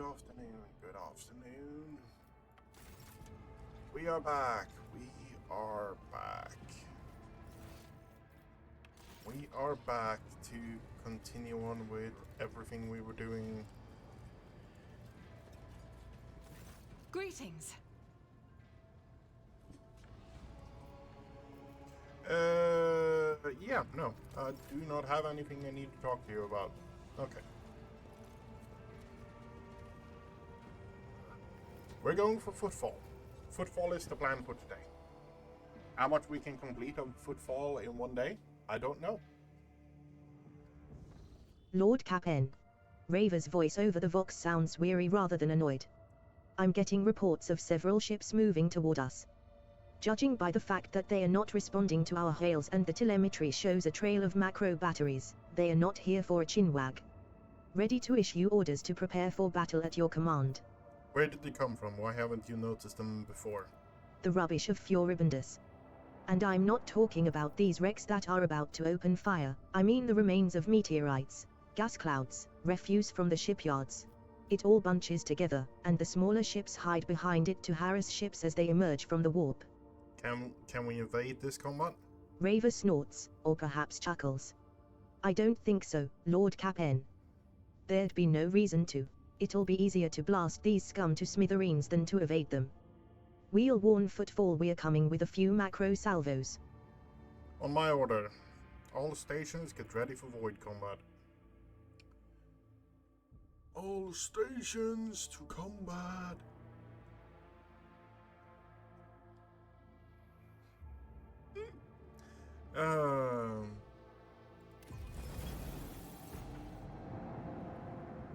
afternoon, good afternoon. We are back. We are back. We are back to continue on with everything we were doing. Greetings. Yeah, no. I do not have anything I need to talk to you about. Okay. We're going for Footfall. Footfall is the plan for today. How much we can complete of Footfall in one day, I don't know. Lord Cap'n. Raver's voice over the Vox sounds weary rather than annoyed. I'm getting reports of several ships moving toward us. Judging by the fact that they are not responding to our hails and the telemetry shows a trail of macro batteries, they are not here for a chinwag. Ready to issue orders to prepare for battle at your command. Where did they come from? Why haven't you noticed them before? The rubbish of Furibundus. And I'm not talking about these wrecks that are about to open fire, I mean the remains of meteorites, gas clouds, refuse from the shipyards. It all bunches together, and the smaller ships hide behind it to harass ships as they emerge from the warp. Can we evade this combat? Raver snorts, or perhaps chuckles. I don't think so, Lord Cap'n. There'd be no reason to. It'll be easier to blast these scum to smithereens than to evade them. We'll warn Footfall we're coming with a few macro salvos. On my order. All stations get ready for void combat. All stations to combat.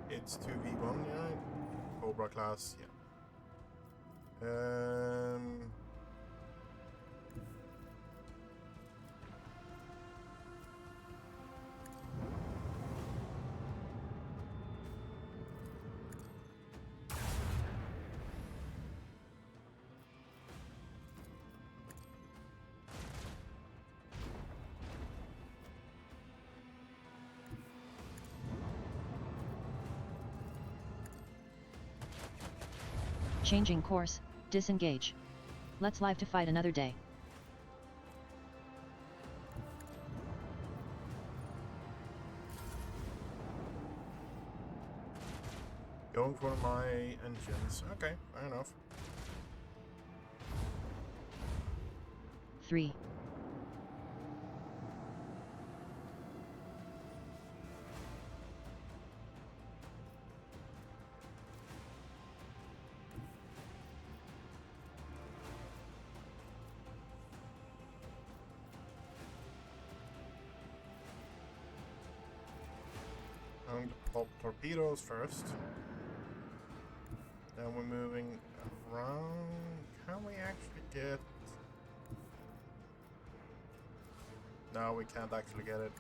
It's 2v1, yeah? Cobra class, yeah. Changing course, disengage. Let's live to fight another day. Going for my engines. Okay, fair enough. 3. I'm going to pop torpedoes first. Then we're moving around. Can we actually get... No, we can't actually get it.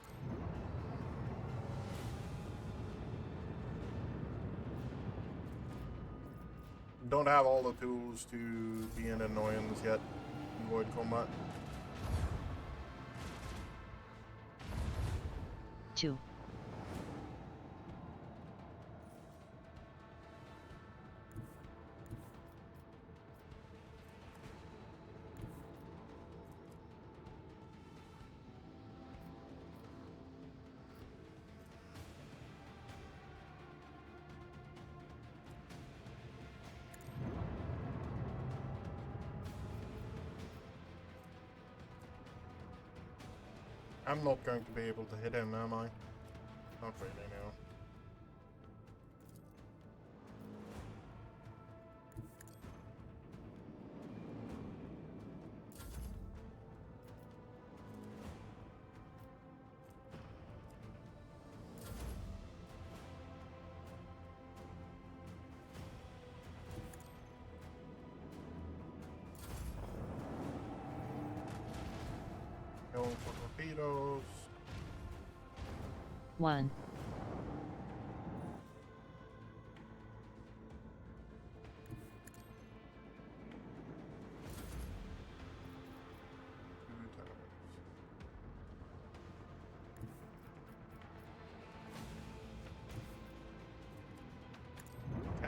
Don't have all the tools to be an annoyance yet in void combat. 2. I'm not going to be able to hit him, am I? Not really, no. Going for torpedoes. 1.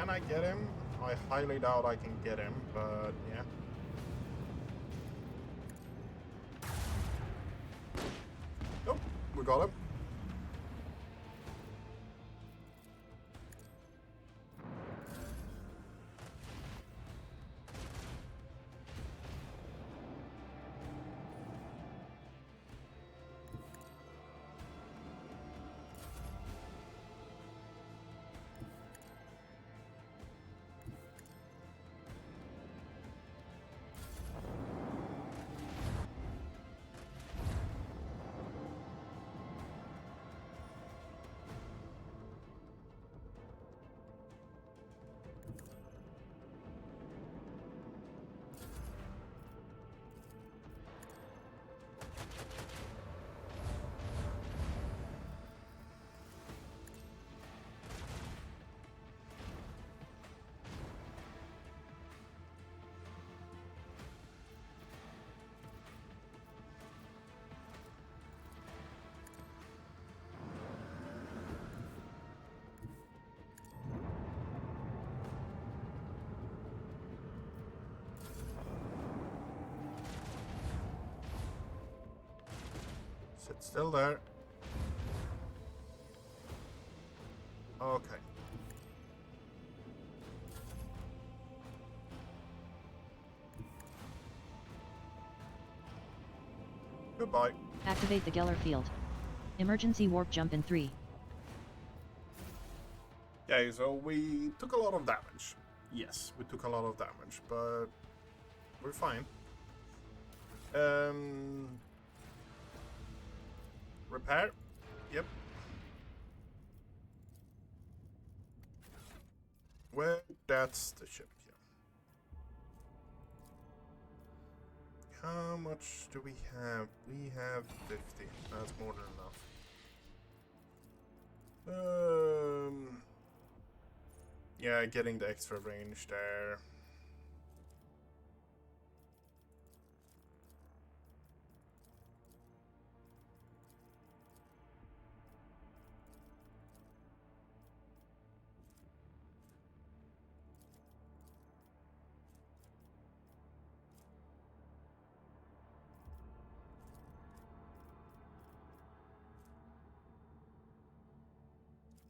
Can I get him? I highly doubt I can get him, but yeah. Nope, we got him. Sit still there. Okay. Goodbye. Activate the Geller field. Emergency warp jump in 3. Okay, so we took a lot of damage. Yes, we took a lot of damage, but we're fine. Repair? Yep. Well, that's the ship, yeah. How much do we have? We have 50. That's more than enough. Yeah, getting the extra range there.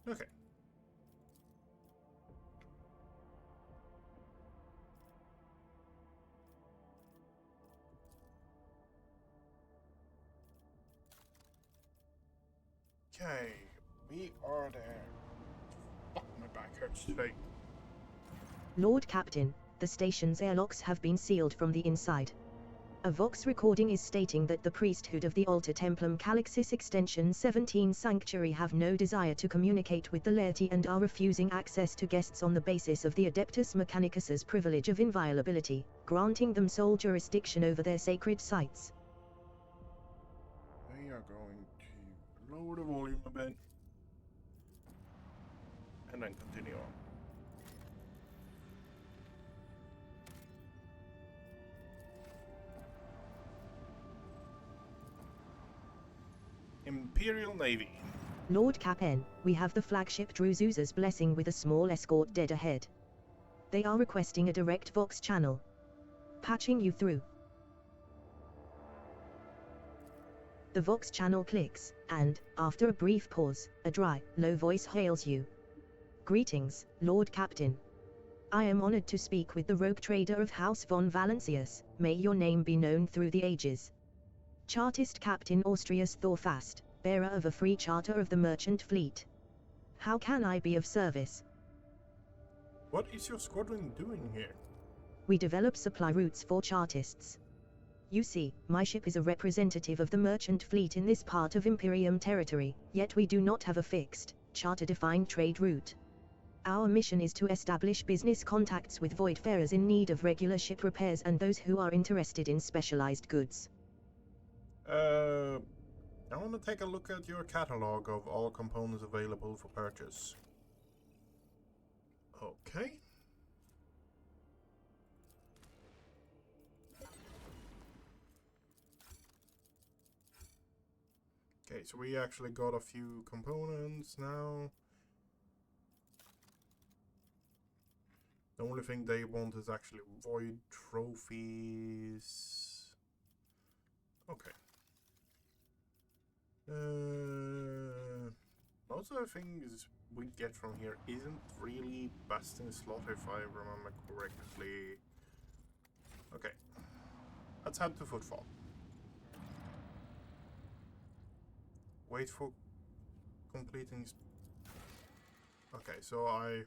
Okay. Okay, we are there. Fuck, my back hurts today. Lord Captain, the station's airlocks have been sealed from the inside. A Vox recording is stating that the priesthood of the Alter Templum Calixis Extension 17 Sanctuary have no desire to communicate with the laity and are refusing access to guests on the basis of the Adeptus Mechanicus's privilege of inviolability, granting them sole jurisdiction over their sacred sites. We are going to lower the volume a bit. And then continue on. Imperial Navy. Lord Cap'n, we have the flagship Druzuza's blessing with a small escort dead ahead. They are requesting a direct Vox channel. Patching you through. The Vox channel clicks, and, after a brief pause, a dry, low voice hails you. Greetings, Lord Captain. I am honored to speak with the rogue trader of House von Valancius, may your name be known through the ages. Chartist Captain Austrius Thorfast, bearer of a free charter of the merchant fleet. How can I be of service? What is your squadron doing here? We develop supply routes for Chartists. You see, my ship is a representative of the merchant fleet in this part of Imperium territory, yet we do not have a fixed, charter-defined trade route. Our mission is to establish business contacts with voidfarers in need of regular ship repairs and those who are interested in specialized goods. I want to take a look at your catalog of all components available for purchase. Okay. Okay, so we actually got a few components now. The only thing they want is actually void trophies. Okay. Most of the things we get from here isn't really best in slot, if I remember correctly. Okay. Let's head to Footfall. Wait for completing. Okay, so I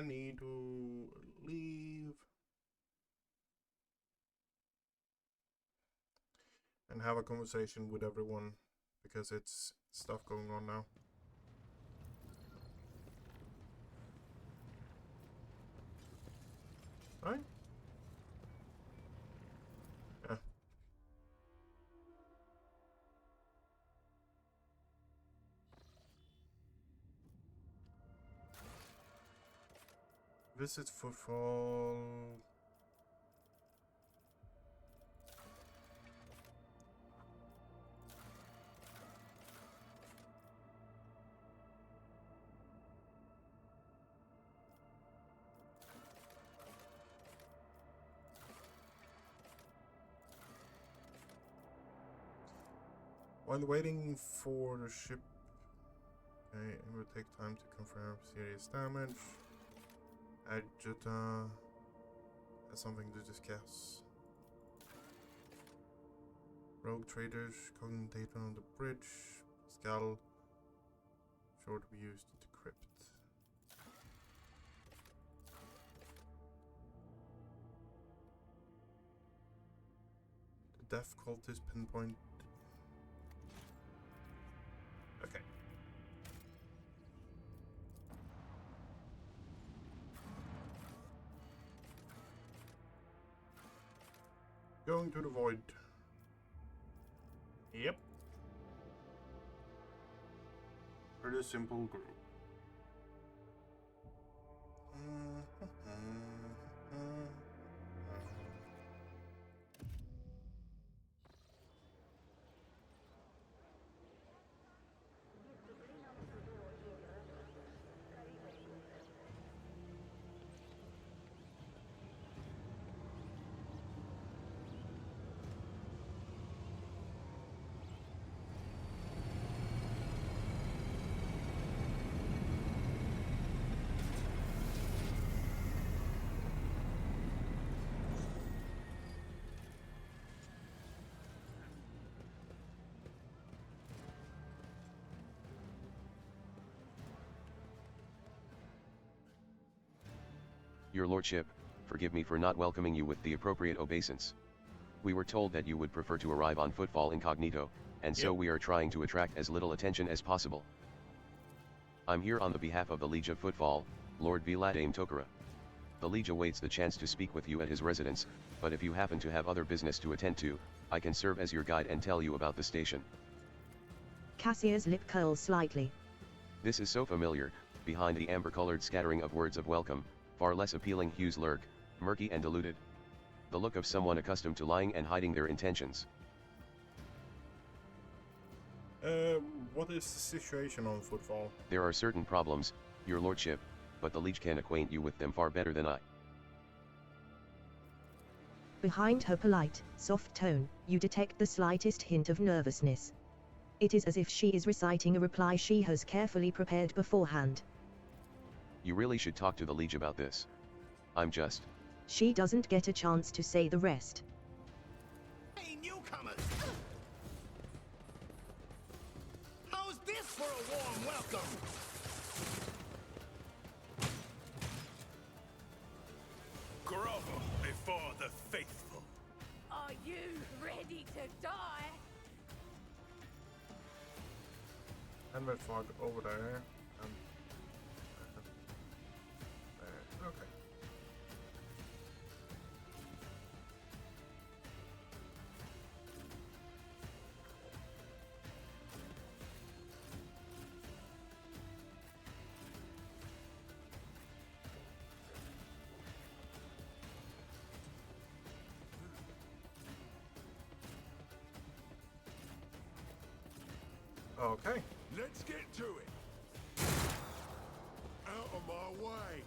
need to leave and have a conversation with everyone because it's stuff going on now. Right? Yeah. Visit Footfall. While waiting for the ship, okay, it will take time to confirm serious damage. Adjuta has something to discuss. Rogue traders, cognitive data on the bridge. Pascal, sure to be used to decrypt. The death cultist pinpoint. Okay. Going to the void. Yep. Pretty simple group. Your Lordship, forgive me for not welcoming you with the appropriate obeisance. We were told that you would prefer to arrive on Footfall incognito, and so we are trying to attract as little attention as possible. I'm here on the behalf of the Liege of Footfall, Lord Viladame Tokara. The Liege awaits the chance to speak with you at his residence, but if you happen to have other business to attend to, I can serve as your guide and tell you about the station. Cassia's lip curls slightly. This is so familiar. Behind the amber-colored scattering of words of welcome, far less appealing hues lurk, murky and diluted. The look of someone accustomed to lying and hiding their intentions. What is the situation on Footfall? There are certain problems, Your Lordship, but the Liege can acquaint you with them far better than I. Behind her polite, soft tone, you detect the slightest hint of nervousness. It is as if she is reciting a reply she has carefully prepared beforehand. You really should talk to the Liege about this. I'm just... She doesn't get a chance to say the rest. Hey, newcomers! How's this for a warm welcome? Grovel before the faithful. Are you ready to die? And red fog over there. Okay. Okay. Let's get to it. Out of my way.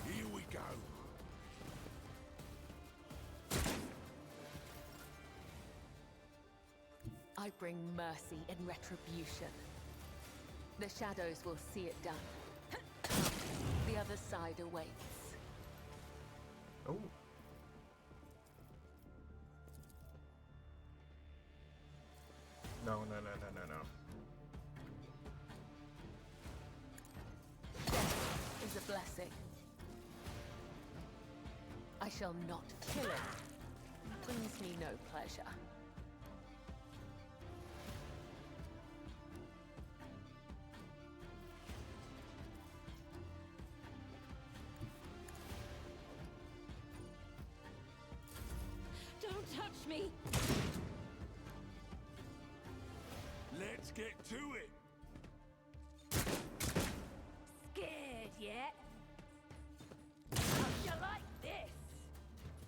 Here we go. I bring mercy and retribution. The shadows will see it done. The other side awaits. Oh. No. Death is a blessing. I shall not kill it. Brings me no pleasure. Don't touch me! Let's get to it. Scared yet? How'd you like this?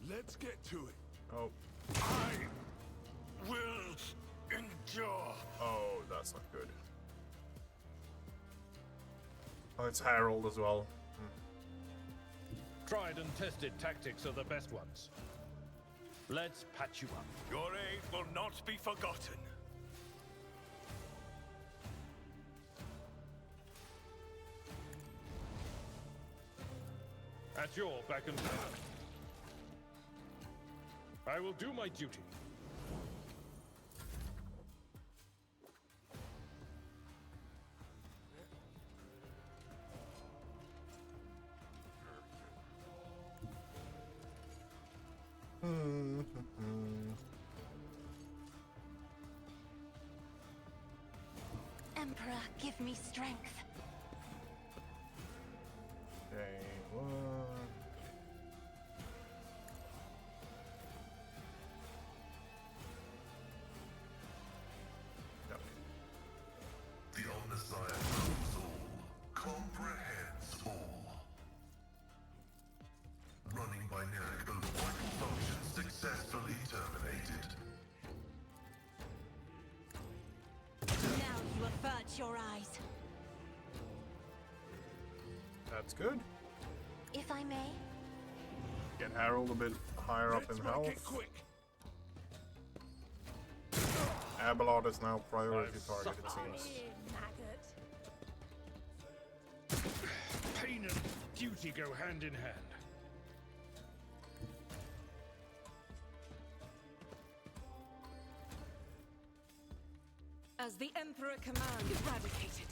Let's get to it. Oh. I will endure. Oh, that's not good. Oh, it's Harold as well. Tried and tested tactics are the best ones. Let's patch you up. Your aid will not be forgotten. At your beck and call. I will do my duty. Emperor, give me strength. Okay, one. Yep. The Omnissiah knows all, comprehends all. Running binary over vital functions successfully terminated. Now you avert your eyes. That's good. If I may. Get Harold a bit higher up in Let's make health. it quick. Abelard is now priority Nice. target, it On seems. in, maggot. Pain and duty go hand in hand. As the Emperor commands, eradicated.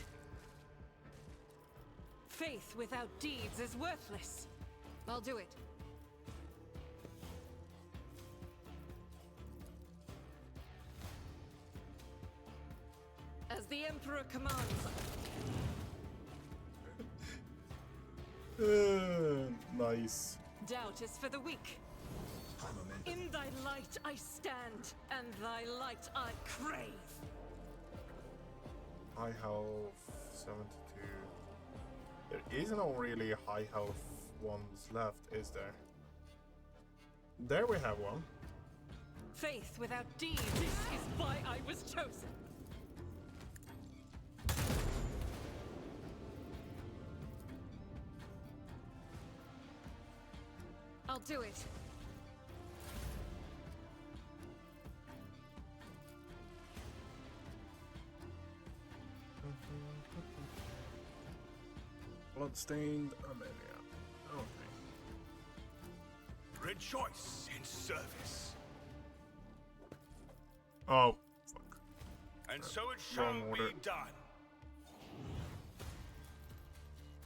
Faith without deeds is worthless. I'll do it. As the Emperor commands. Nice. Doubt is for the weak. In thy light I stand, and thy light I crave. High health, 72. There is no really high health ones left, is there? There we have one. Faith without deeds is why I was chosen. I'll do it. Bloodstained Amelia. Okay. Rejoice in service. Oh, fuck. And so it shall Wrong be order. done.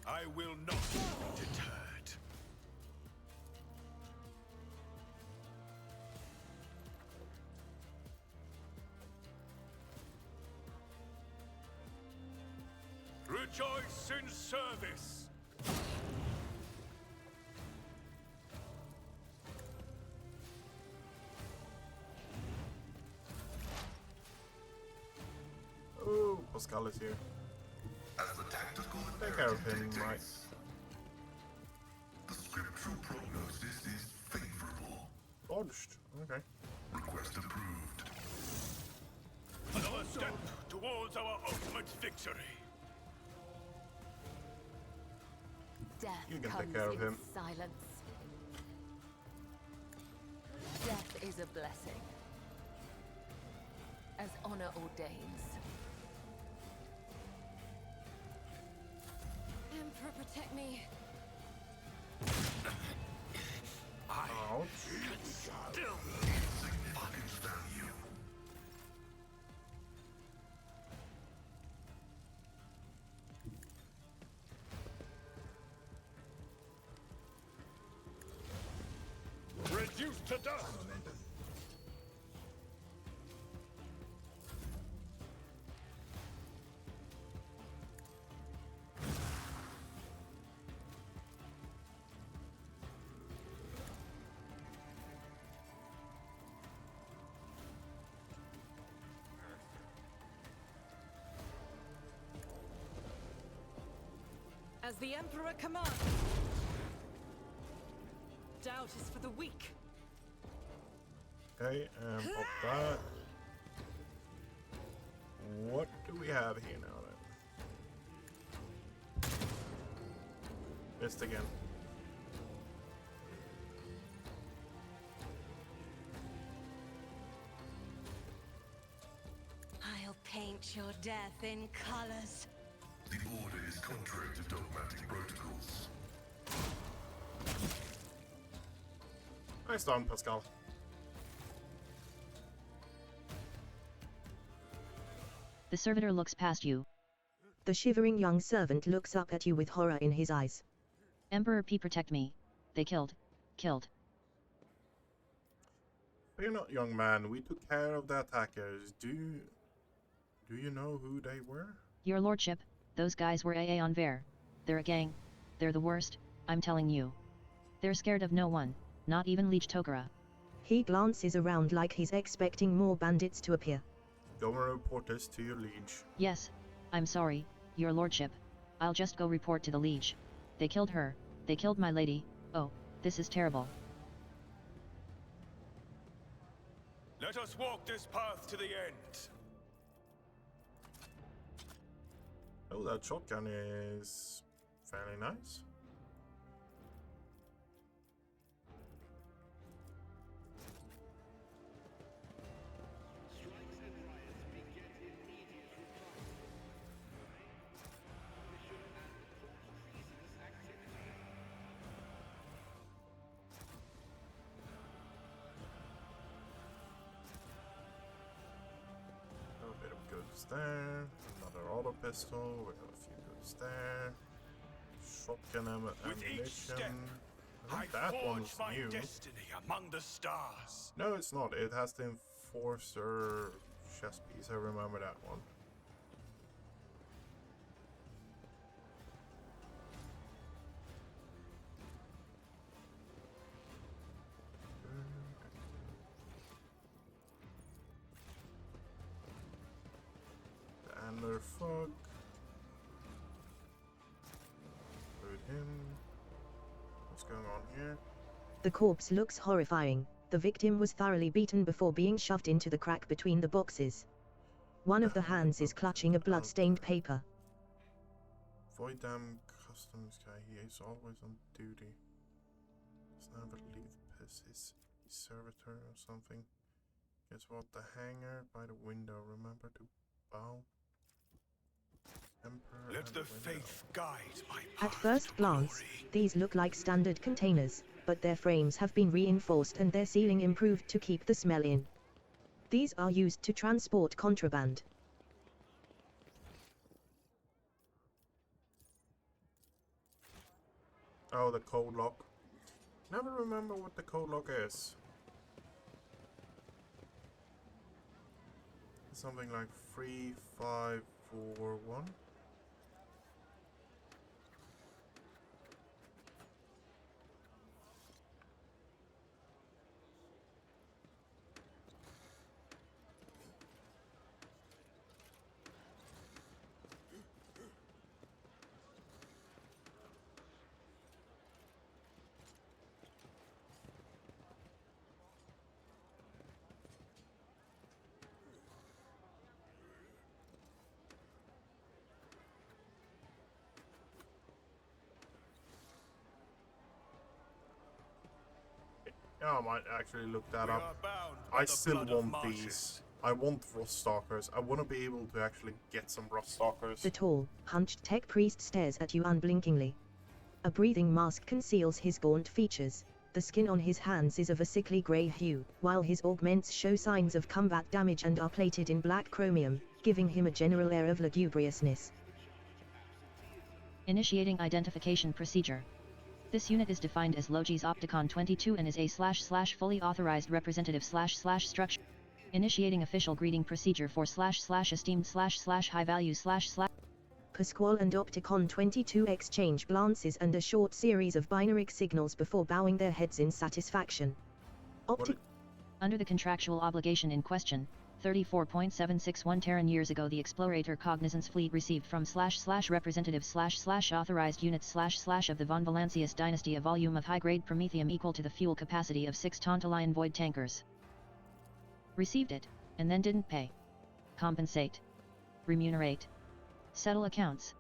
I will not be deterred. Rejoice in service. Oh, Pascal is here. As the tactical Take care of him, imperative right? dictates, the scriptural prognosis is favorable. Dodged. Okay. Request approved. Another step towards our ultimate victory. Death You can comes take care of in him. silence. Death is a blessing, as honor ordains. Emperor, protect me. Ouch. Still. Insignificant value. Reduced to dust! As the Emperor commands. Doubt is for the weak. Okay, pop that. What do we have here now then? Missed again. I'll paint your death in colors. The order is contrary to dogmatic protocols. Nice done, Pascal. The servitor looks past you. The shivering young servant looks up at you with horror in his eyes. Emperor P, protect me. They killed. Fear not, young man. We took care of the attackers. Do you know who they were? Your lordship, those guys were AA on Ver. They're a gang. They're the worst, I'm telling you. They're scared of no one, not even Liege Tokara. He glances around like he's expecting more bandits to appear. Go and report this to your liege. Yes, I'm sorry, your lordship. I'll just go report to the liege. They killed her, they killed my lady. Oh, this is terrible. Let us walk this path to the end. Oh, that shotgun is fairly nice. A bit of goods there. Another auto pistol. We got a few goods there. Shotgun With each step, ammunition. I I think that forge one's my new. destiny among the stars. No, it's not. It has the Enforcer chest piece. I remember that one. The Antler Fuck. Loot him. What's going on here? The corpse looks horrifying. The victim was thoroughly beaten before being shoved into the crack between the boxes. One of the hands is clutching a blood-stained paper. Void Dam Customs guy, he is always on duty. Does never leave his servitor or something. Guess what? The hangar by the window. Remember to bow. Emperor Let and the window. faith guide my At path first to glance, glory. these look like standard containers, but their frames have been reinforced and their sealing improved to keep the smell in. These are used to transport contraband. Oh, the code lock. Never remember what the code lock is. Something like 3541. Yeah, I might actually look that We up. are bound by I the still blood of want marshes. these. I want Rust Stalkers. I want to be able to actually get some Rust Stalkers. The tall, hunched tech priest stares at you unblinkingly. A breathing mask conceals his gaunt features. The skin on his hands is of a sickly grey hue, while his augments show signs of combat damage and are plated in black chromium, giving him a general air of lugubriousness. Initiating identification procedure. This unit is defined as Logis Opticon 22 and is a / fully authorized representative / structure. Initiating official greeting procedure for / esteemed / high value / Pasquale and Opticon 22 exchange glances and a short series of binary signals before bowing their heads in satisfaction. Under the contractual obligation in question, 34.761 Terran years ago the Explorator Cognizance fleet received from / representative / authorized units / of the von Valancius dynasty a volume of high-grade promethium equal to the fuel capacity of 6 Tantalian void tankers. Received it, and then didn't pay. Compensate. Remunerate. Settle accounts.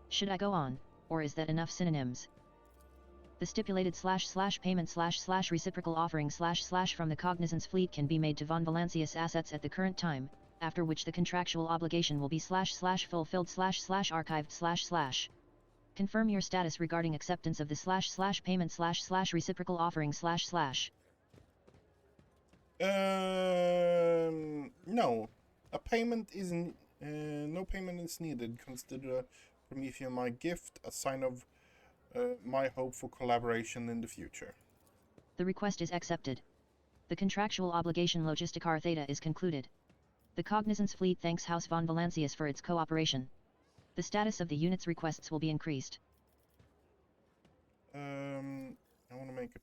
Should I go on, or is that enough synonyms? The stipulated / payment / reciprocal offering / from the Cognizance fleet can be made to von Valancius assets at the current time, after which the contractual obligation will be / fulfilled / archived //. Confirm your status regarding acceptance of the / payment / reciprocal offering //. No. A payment isn't. No payment is needed. Consider Prometheum my gift, a sign of my hope for collaboration in the future. The request is accepted. The contractual obligation Logisticar Theta is concluded. The Cognizance fleet thanks House von Valancius for its cooperation. The status of the unit's requests will be increased. I want to make it.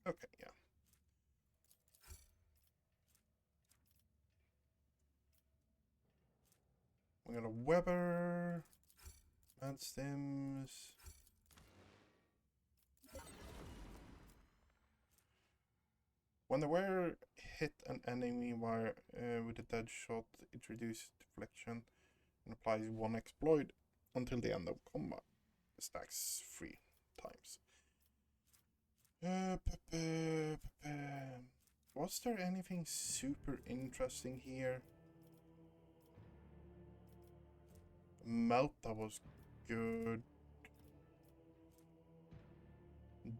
Okay, yeah. We got a Weber, Mad Stims. When the wearer hit an enemy wire with a dead shot, it reduces deflection and applies one exploit until the end of combat. The stacks 3 times. Was there anything super interesting here? Melta was good.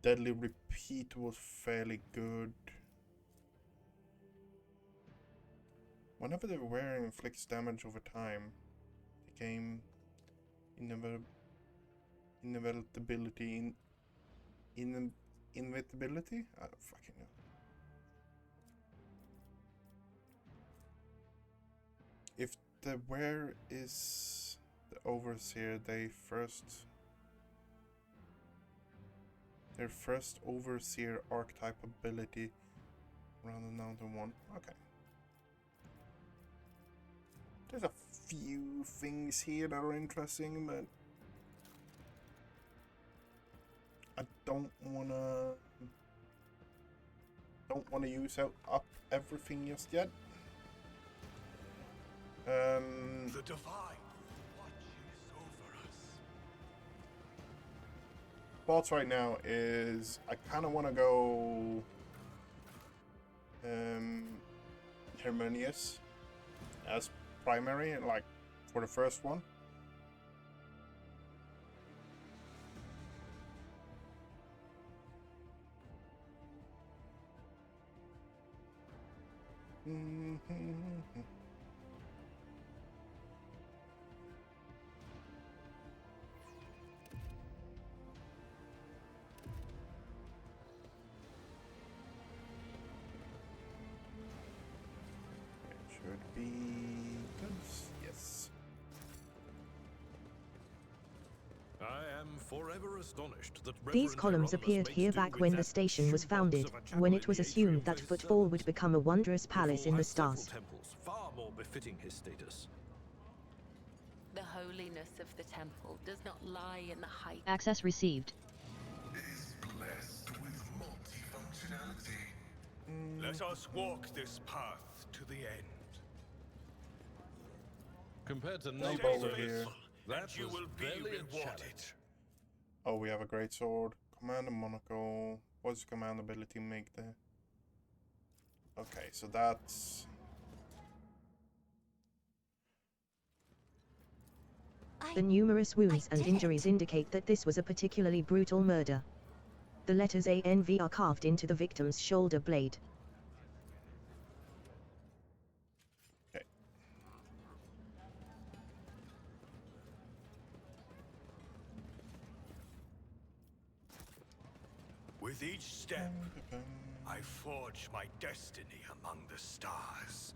Deadly Repeat was fairly good. Whenever the wearer inflicts damage over time, the game inevitability. I don't fucking know. If the wearer is the overseer, their first overseer archetype ability rounded down to 1. Okay. There's a few things here that are interesting, but I don't wanna use up everything just yet. The Divine watches over us. Thoughts right now is I kind of want to go Harmonious as primary, like for the first one. Should be good. Yes. I am forever astonished that These Reverend columns Hieronymus appeared makes here do back with when the that station was shoebox founded, of a chapel when in it was the assumed atrium that for his Footfall would servants. become a wondrous palace Footfall in the has several stars. temples, far more befitting his status. The holiness of the temple does not lie in the height. Access received. It is blessed with multifunctionality. Let us walk this path to the end. Compared to No neighbors bowler of here. that And you was will be barely a rewarded. challenge. Oh, we have a great sword. Command of Monaco. What's command ability make the Okay, so that's... The numerous wounds and did injuries it. indicate that this was a particularly brutal murder. The letters ANV are carved into the victim's shoulder blade. Okay. With each step, I forge my destiny among the stars.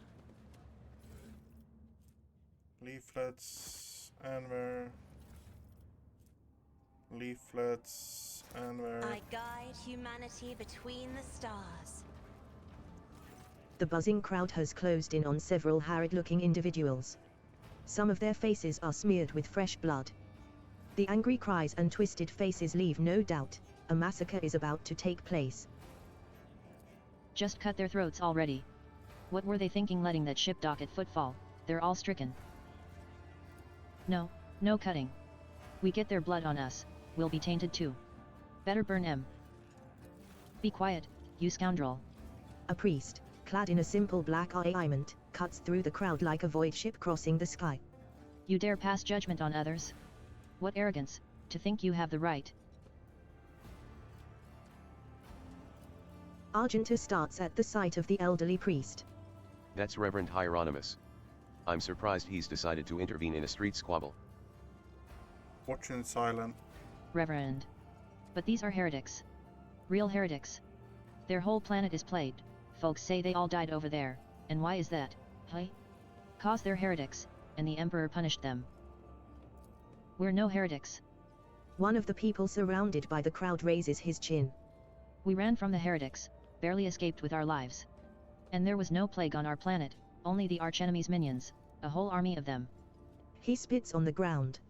Leaflets, Anwer. Leaflets, Anwer. I guide humanity between the stars. The buzzing crowd has closed in on several harried-looking individuals. Some of their faces are smeared with fresh blood. The angry cries and twisted faces leave no doubt, a massacre is about to take place. Just cut their throats already. What were they thinking letting that ship dock at Footfall? They're all stricken. No, no cutting. We get their blood on us, we'll be tainted too. Better burn 'em. Be quiet, you scoundrel. A priest, clad in a simple black raiment, cuts through the crowd like a void ship crossing the sky. You dare pass judgment on others? What arrogance, to think you have the right. Argenta starts at the sight of the elderly priest. That's Reverend Hieronymus. I'm surprised he's decided to intervene in a street squabble. Watching silent. Reverend. But these are heretics. Real heretics. Their whole planet is plagued. Folks say they all died over there, and why is that, huh? 'Cause they're heretics, and the Emperor punished them. We're no heretics. One of the people surrounded by the crowd raises his chin. We ran from the heretics, barely escaped with our lives. And there was no plague on our planet, only the archenemy's minions, a whole army of them. He spits on the ground.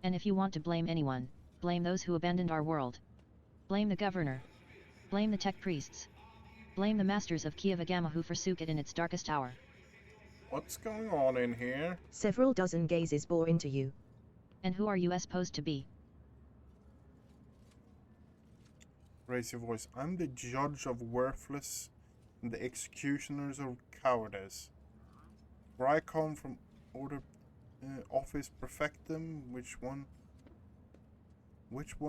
And if you want to blame anyone, blame those who abandoned our world. Blame the governor. Blame the tech priests. Blame the masters of Kievagama who forsook it in its darkest hour. What's going on in here? Several dozen gazes bore into you. And who are you supposed to be? Raise your voice. I'm the judge of worthless and the executioners of cowardice. Where I come from, order office perfectum. Which one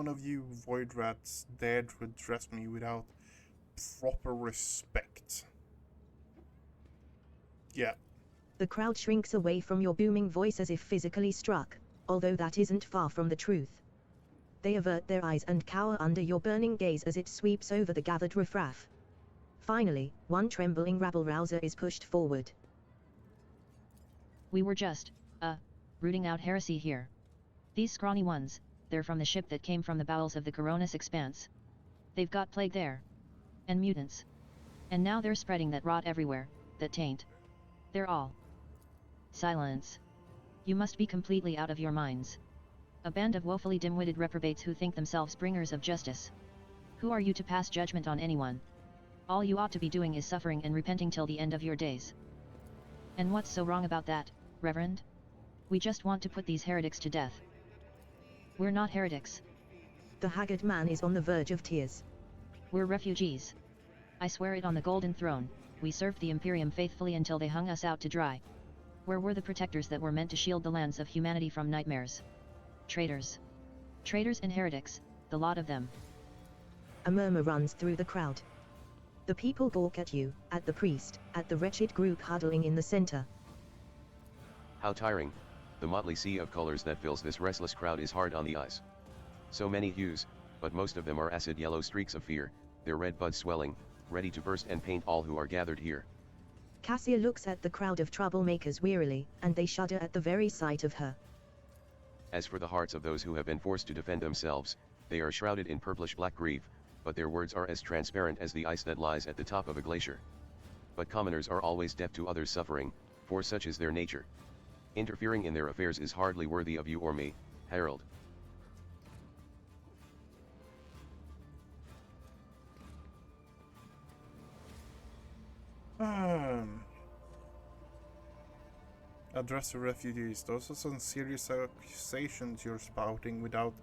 of you void rats dared to address me without proper respect? Yeah. The crowd shrinks away from your booming voice as if physically struck, although that isn't far from the truth. They avert their eyes and cower under your burning gaze as it sweeps over the gathered riffraff. Finally, one trembling rabble-rouser is pushed forward. We were just, rooting out heresy here. These scrawny ones, they're from the ship that came from the bowels of the Coronis expanse. They've got plague there. And mutants. And now they're spreading that rot everywhere, that taint. They're all. Silence. You must be completely out of your minds. A band of woefully dim-witted reprobates who think themselves bringers of justice. Who are you to pass judgment on anyone? All you ought to be doing is suffering and repenting till the end of your days. And what's so wrong about that, Reverend? We just want to put these heretics to death. We're not heretics. The haggard man is on the verge of tears. We're refugees. I swear it on the Golden Throne, we served the Imperium faithfully until they hung us out to dry. Where were the protectors that were meant to shield the lands of humanity from nightmares? Traitors. Traitors and heretics, the lot of them. A murmur runs through the crowd. The people gawk at you, at the priest, at the wretched group huddling in the center. How tiring. The motley sea of colors that fills this restless crowd is hard on the eyes. So many hues, but most of them are acid yellow streaks of fear, their red buds swelling, ready to burst and paint all who are gathered here. Cassia looks at the crowd of troublemakers wearily, and they shudder at the very sight of her. As for the hearts of those who have been forced to defend themselves, they are shrouded in purplish-black grief, but their words are as transparent as the ice that lies at the top of a glacier. But commoners are always deaf to others' suffering, for such is their nature. Interfering in their affairs is hardly worthy of you or me, Harold. Address the refugees. Those are some serious accusations you're spouting without...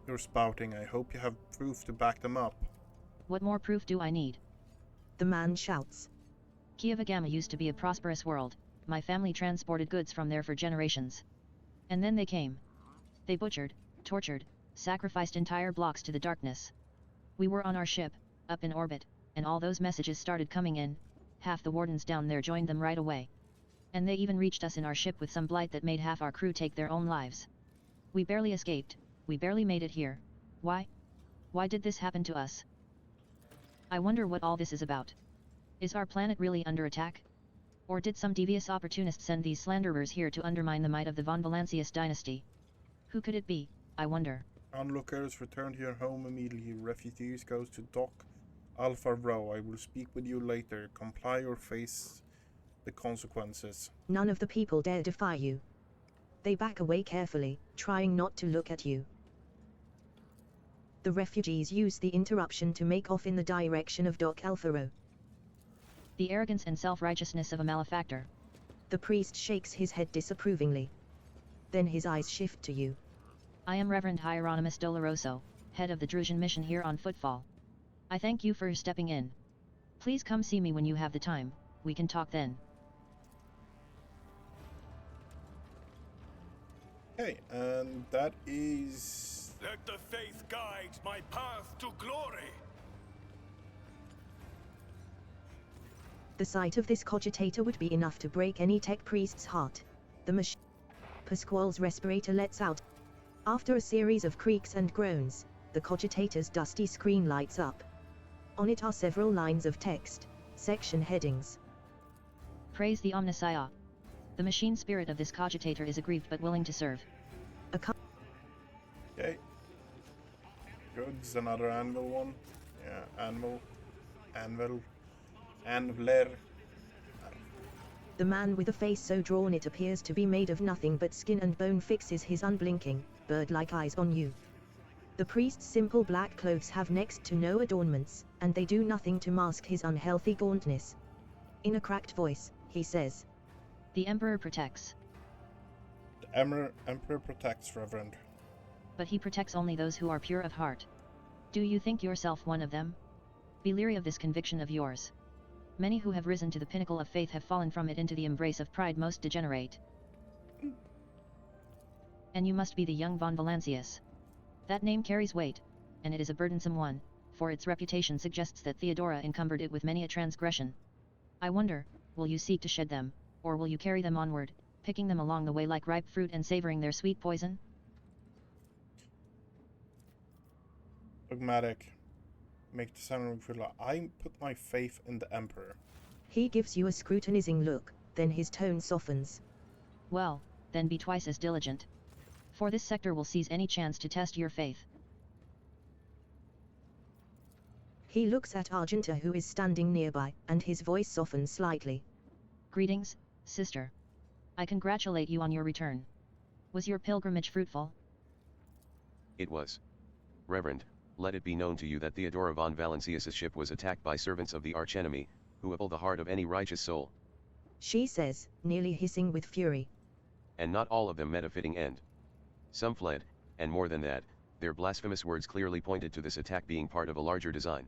I hope you have proof to back them up. What more proof do I need? The man shouts. Kiavagama used to be a prosperous world, my family transported goods from there for generations. And then they came. They butchered, tortured, sacrificed entire blocks to the darkness. We were on our ship, up in orbit, and all those messages started coming in, half the wardens down there joined them right away. And they even reached us in our ship with some blight that made half our crew take their own lives. We barely escaped, we barely made it here. Why? Why did this happen to us? I wonder what all this is about. Is our planet really under attack? Or did some devious opportunist send these slanderers here to undermine the might of the von Valancius dynasty? Who could it be, I wonder? Onlookers, return to your home immediately. Refugees, goes to Dock Alpha Row. I will speak with you later. Comply or face the consequences. None of the people dare defy you. They back away carefully, trying not to look at you. The refugees use the interruption to make off in the direction of Dock Alpha Row. The arrogance and self-righteousness of a malefactor. The priest shakes his head disapprovingly. Then his eyes shift to you. I am Reverend Hieronymus Doloroso, head of the Drusian mission here on Footfall. I thank you for stepping in. Please come see me when you have the time, we can talk then. Okay, and that is... Let the faith guide my path to glory. The sight of this cogitator would be enough to break any tech priest's heart. The machine. Pasquale's respirator lets out. After a series of creaks and groans, the cogitator's dusty screen lights up. On it are several lines of text, section headings. Praise the Omnissiah. The machine spirit of this cogitator is aggrieved but willing to serve. Okay. Good, it's another anvil one. Yeah, anviler. The man with a face so drawn it appears to be made of nothing but skin and bone fixes his unblinking, bird-like eyes on you. The priest's simple black clothes have next to no adornments, and they do nothing to mask his unhealthy gauntness. In a cracked voice, he says, The Emperor protects. The Emperor protects, Reverend. But he protects only those who are pure of heart. Do you think yourself one of them? Be leery of this conviction of yours. Many who have risen to the pinnacle of faith have fallen from it into the embrace of pride most degenerate. And you must be the young von Valancius. That name carries weight, and it is a burdensome one, for its reputation suggests that Theodora encumbered it with many a transgression. I wonder, will you seek to shed them, or will you carry them onward, picking them along the way like ripe fruit and savoring their sweet poison? Dogmatic. Make the sound feel like I put my faith in the Emperor. He gives you a scrutinizing look, then his tone softens. Well, then be twice as diligent. For this sector will seize any chance to test your faith. He looks at Argenta who is standing nearby, and his voice softens slightly. Greetings, sister. I congratulate you on your return. Was your pilgrimage fruitful? It was. Reverend, let it be known to you that Theodora von Valancius's ship was attacked by servants of the archenemy, who pull the heart of any righteous soul. She says, nearly hissing with fury. And not all of them met a fitting end. Some fled, and more than that, their blasphemous words clearly pointed to this attack being part of a larger design.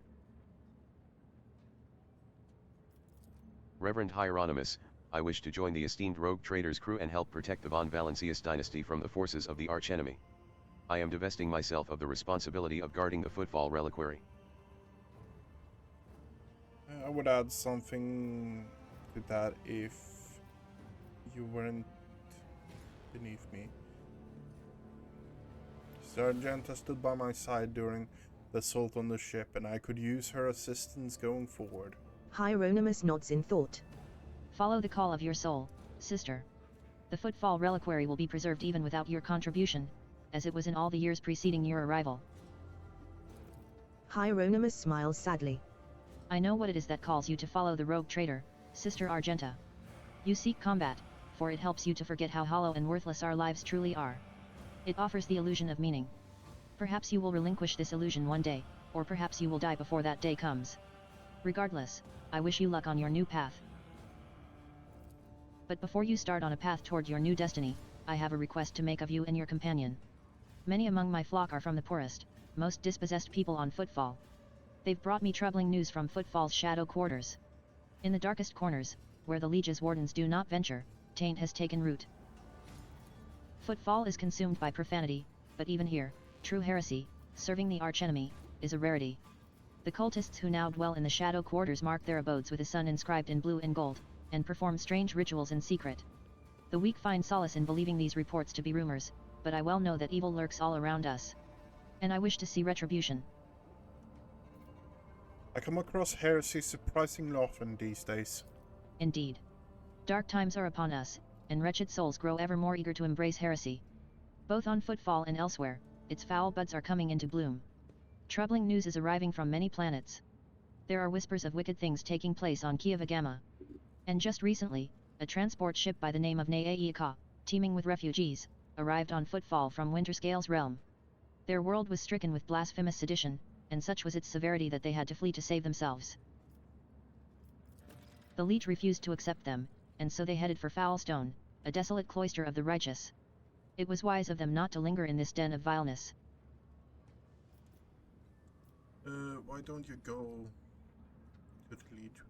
Reverend Hieronymus, I wish to join the esteemed rogue trader's crew and help protect the von Valancius dynasty from the forces of the archenemy. I am divesting myself of the responsibility of guarding the Footfall reliquary. I would add something to that if you weren't beneath me. Argenta stood by my side during the assault on the ship, and I could use her assistance going forward. Hieronymus nods in thought. Follow the call of your soul, sister. The Footfall reliquary will be preserved even without your contribution, as it was in all the years preceding your arrival. Hieronymus smiles sadly. I know what it is that calls you to follow the rogue trader, Sister Argenta. You seek combat, for it helps you to forget how hollow and worthless our lives truly are. It offers the illusion of meaning. Perhaps you will relinquish this illusion one day, or perhaps you will die before that day comes. Regardless, I wish you luck on your new path. But before you start on a path toward your new destiny, I have a request to make of you and your companion. Many among my flock are from the poorest, most dispossessed people on Footfall. They've brought me troubling news from Footfall's shadow quarters. In the darkest corners, where the Liege's wardens do not venture, taint has taken root. Footfall is consumed by profanity, but even here, true heresy, serving the archenemy, is a rarity. The cultists who now dwell in the shadow quarters mark their abodes with a sun inscribed in blue and gold, and perform strange rituals in secret. The weak find solace in believing these reports to be rumors, but I well know that evil lurks all around us. And I wish to see retribution. I come across heresy surprisingly often these days. Indeed. Dark times are upon us, and wretched souls grow ever more eager to embrace heresy. Both on Footfall and elsewhere, its foul buds are coming into bloom. Troubling news is arriving from many planets. There are whispers of wicked things taking place on Kieva Gamma. And just recently, a transport ship by the name of Naeika, teeming with refugees, arrived on Footfall from Winterscale's realm. Their world was stricken with blasphemous sedition, and such was its severity that they had to flee to save themselves. The Liege refused to accept them, and so they headed for Foulstone, a desolate cloister of the righteous. It was wise of them not to linger in this den of vileness. Why don't you go to the Liege?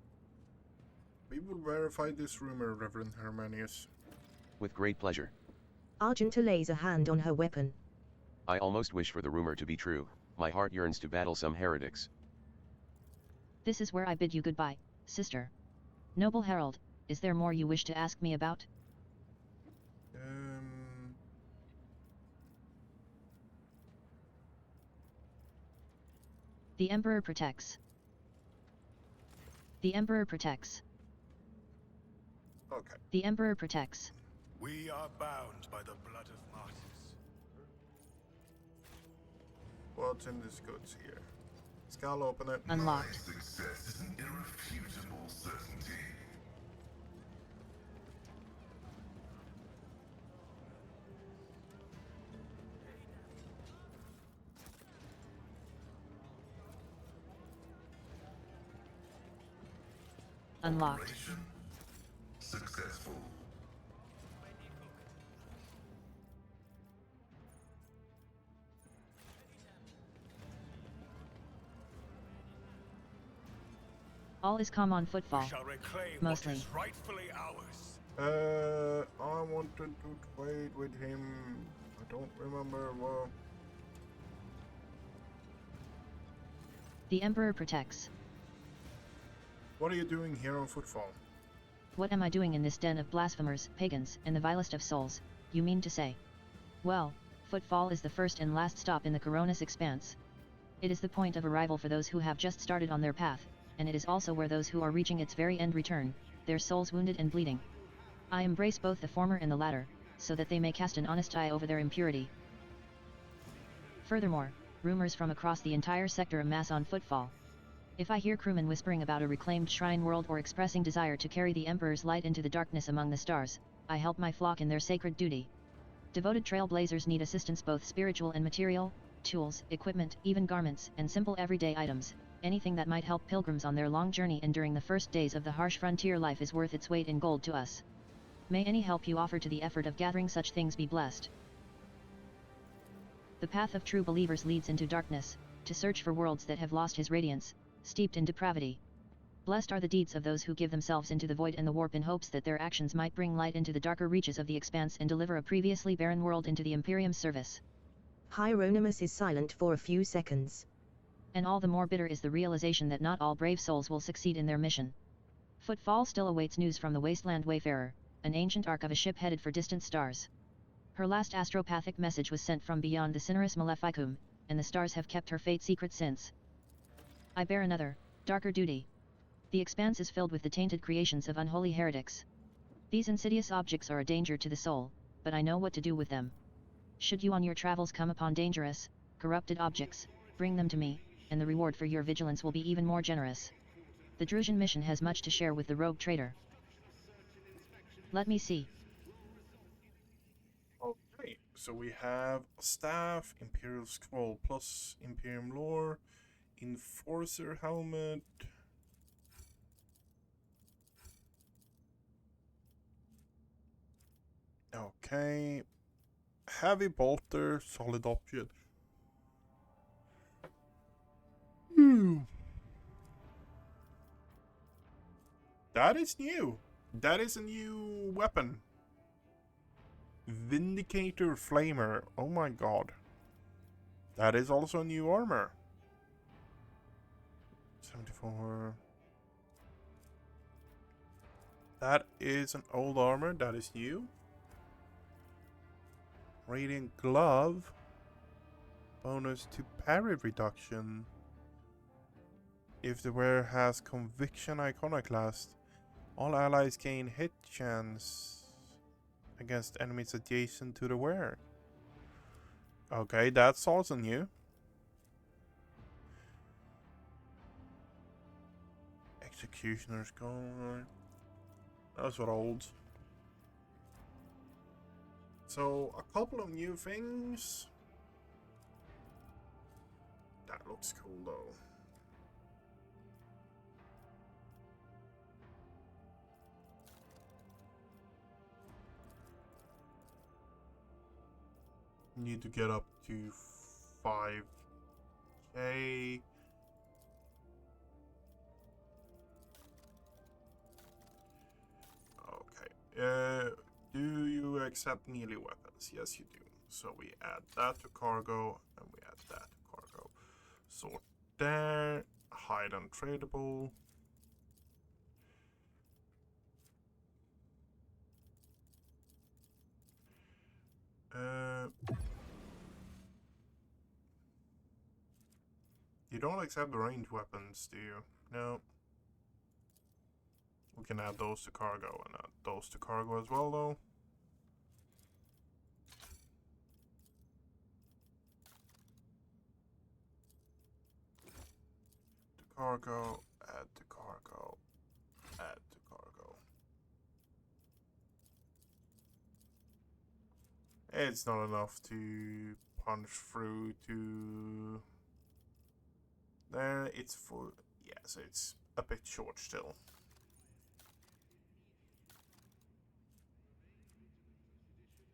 We will verify this rumor, Reverend Hermanius. With great pleasure. Argenta lays a hand on her weapon. I almost wish for the rumor to be true. My heart yearns to battle some heretics. This is where I bid you goodbye, sister. Noble Herald, is there more you wish to ask me about? The Emperor protects. The Emperor protects. Okay. The Emperor protects. We are bound by the blood of martyrs. What's in this goods here? Skull, open it. Unlocked. Success is an irrefutable certainty. Unlocked. Operation successful. All is calm on Footfall. We shall reclaim Mostly. what is rightfully ours. I wanted to trade with him. I don't remember what. The Emperor protects. What are you doing here on Footfall? What am I doing in this den of blasphemers, pagans, and the vilest of souls, you mean to say? Well, Footfall is the first and last stop in the Coronis expanse. It is the point of arrival for those who have just started on their path, and it is also where those who are reaching its very end return, their souls wounded and bleeding. I embrace both the former and the latter, so that they may cast an honest eye over their impurity. Furthermore, rumors from across the entire sector amass on Footfall. If I hear crewmen whispering about a reclaimed shrine world or expressing desire to carry the Emperor's light into the darkness among the stars, I help my flock in their sacred duty. Devoted trailblazers need assistance both spiritual and material, tools, equipment, even garments, and simple everyday items. Anything that might help pilgrims on their long journey and during the first days of the harsh frontier life is worth its weight in gold to us. May any help you offer to the effort of gathering such things be blessed. The path of true believers leads into darkness, to search for worlds that have lost his radiance, steeped in depravity. Blessed are the deeds of those who give themselves into the void and the warp in hopes that their actions might bring light into the darker reaches of the expanse and deliver a previously barren world into the Imperium's service. Hieronymus is silent for a few seconds. And all the more bitter is the realization that not all brave souls will succeed in their mission. Footfall still awaits news from the Wasteland Wayfarer, an ancient ark of a ship headed for distant stars. Her last astropathic message was sent from beyond the Cineris Maleficum, and the stars have kept her fate secret since. I bear another, darker duty. The expanse is filled with the tainted creations of unholy heretics. These insidious objects are a danger to the soul, but I know what to do with them. Should you on your travels come upon dangerous, corrupted objects, bring them to me, and the reward for your vigilance will be even more generous. The Drusian mission has much to share with the rogue trader. Let me see. Okay, so we have a staff, Imperial Scroll plus Imperium Lore, Enforcer Helmet. Okay. Heavy Bolter, Solid Object. That is new. That is a new weapon. Vindicator Flamer. Oh my god. That is also new armor. 74. That is an old armor. That is new. Radiant Glove. Bonus to parry reduction. If the wearer has Conviction Iconoclast, all allies gain hit chance against enemies adjacent to the wearer. Okay, that's also new. Executioner's Guard. That's what old. So, a couple of new things. That looks cool though. Need to get up to 5k. Okay. Do you accept melee weapons? Yes, you do. So we add that to cargo, and we add that to cargo. Sort there. Hide untradeable. You don't accept ranged weapons, do you? No. We can add those to cargo and add those to cargo as well, though. To cargo, add to cargo, add to cargo. It's not enough to punch through to there. It's full. Yeah, so it's a bit short still.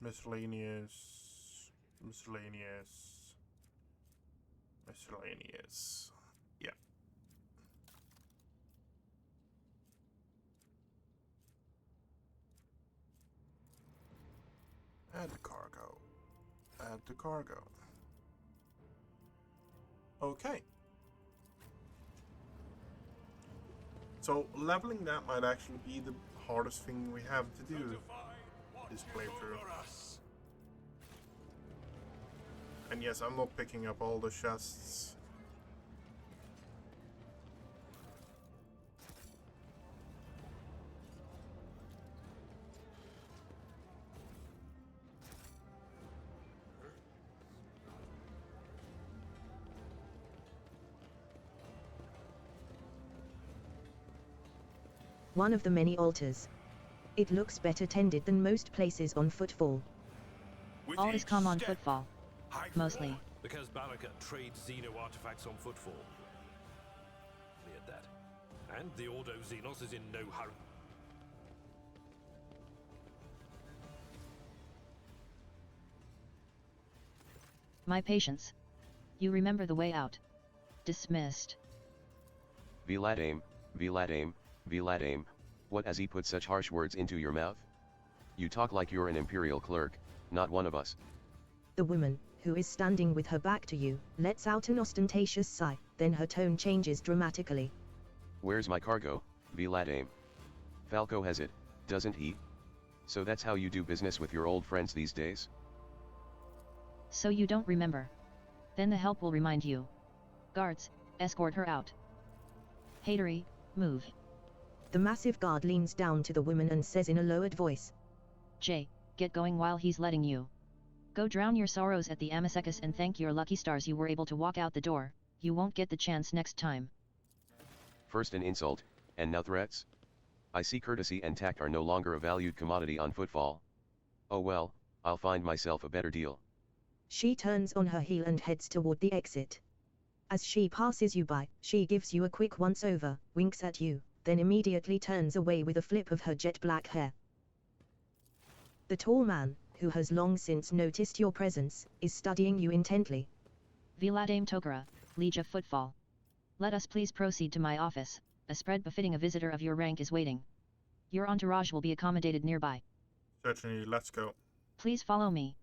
Miscellaneous. Yeah. Add to cargo. Add to cargo. Okay. So leveling that might actually be the hardest thing we have to do this playthrough. And yes, I'm not picking up all the chests. One of the many altars. It looks better tended than most places on Footfall. All is calm on Footfall. Mostly. Because Baraka trades Xeno artifacts on Footfall. Cleared that. And the Ordo Xenos is in no hurry. My patience. You remember the way out. Dismissed. Vlad aim, Vlad aim, Vlad aim. What has he put such harsh words into your mouth? You talk like you're an imperial clerk, not one of us. The woman, who is standing with her back to you, lets out an ostentatious sigh, then her tone changes dramatically. Where's my cargo, Vlad aim? Falco has it, doesn't he? So that's how you do business with your old friends these days? So you don't remember. Then the help will remind you. Guards, escort her out. Hatery, move. The massive guard leans down to the woman and says in a lowered voice. Jay, get going while he's letting you. Go drown your sorrows at the Amasekas and thank your lucky stars you were able to walk out the door. You won't get the chance next time. First an insult, and now threats? I see courtesy and tact are no longer a valued commodity on Footfall. Oh well, I'll find myself a better deal. She turns on her heel and heads toward the exit. As she passes you by, she gives you a quick once-over, winks at you, then immediately turns away with a flip of her jet black hair. The tall man, who has long since noticed your presence, is studying you intently. Vladaim Tokara, Liege of Footfall. Let us please proceed to my office, a spread befitting a visitor of your rank is waiting. Your entourage will be accommodated nearby. Certainly, let's go. Please follow me.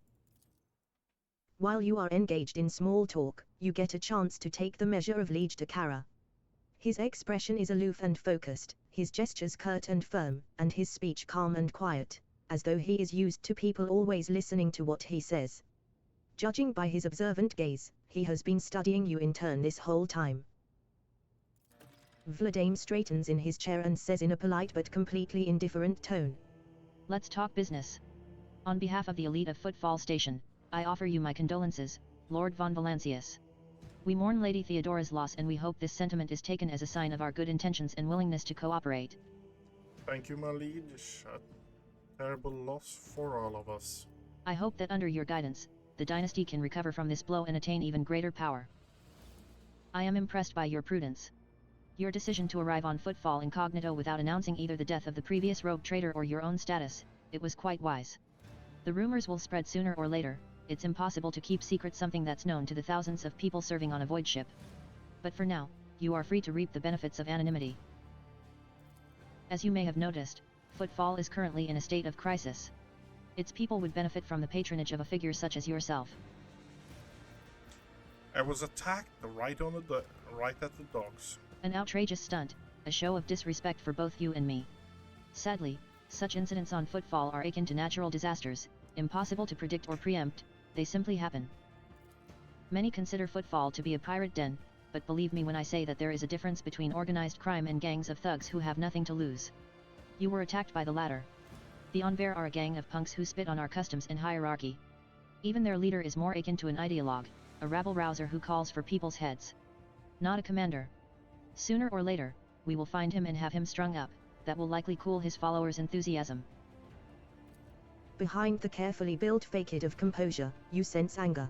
While you are engaged in small talk, you get a chance to take the measure of Liege de Cara. His expression is aloof and focused, his gestures curt and firm, and his speech calm and quiet, as though he is used to people always listening to what he says. Judging by his observant gaze, he has been studying you in turn this whole time. Vladimir straightens in his chair and says in a polite but completely indifferent tone. Let's talk business. On behalf of the elite of Footfall Station, I offer you my condolences, Lord von Valancius. We mourn Lady Theodora's loss and we hope this sentiment is taken as a sign of our good intentions and willingness to cooperate. Thank you, my liege. A terrible loss for all of us. I hope that under your guidance, the dynasty can recover from this blow and attain even greater power. I am impressed by your prudence. Your decision to arrive on Footfall Incognito without announcing either the death of the previous rogue trader or your own status, it was quite wise. The rumors will spread sooner or later. It's impossible to keep secret something that's known to the thousands of people serving on a void ship. But for now, you are free to reap the benefits of anonymity. As you may have noticed, Footfall is currently in a state of crisis. Its people would benefit from the patronage of a figure such as yourself. I was attacked right at the dogs. An outrageous stunt, a show of disrespect for both you and me. Sadly, such incidents on Footfall are akin to natural disasters, impossible to predict or preempt, they simply happen. Many consider Footfall to be a pirate den, but believe me when I say that there is a difference between organized crime and gangs of thugs who have nothing to lose. You were attacked by the latter. The Envers are a gang of punks who spit on our customs and hierarchy. Even their leader is more akin to an ideologue, a rabble-rouser who calls for people's heads. Not a commander. Sooner or later, we will find him and have him strung up, that will likely cool his followers' enthusiasm. Behind the carefully built facade of composure, you sense anger.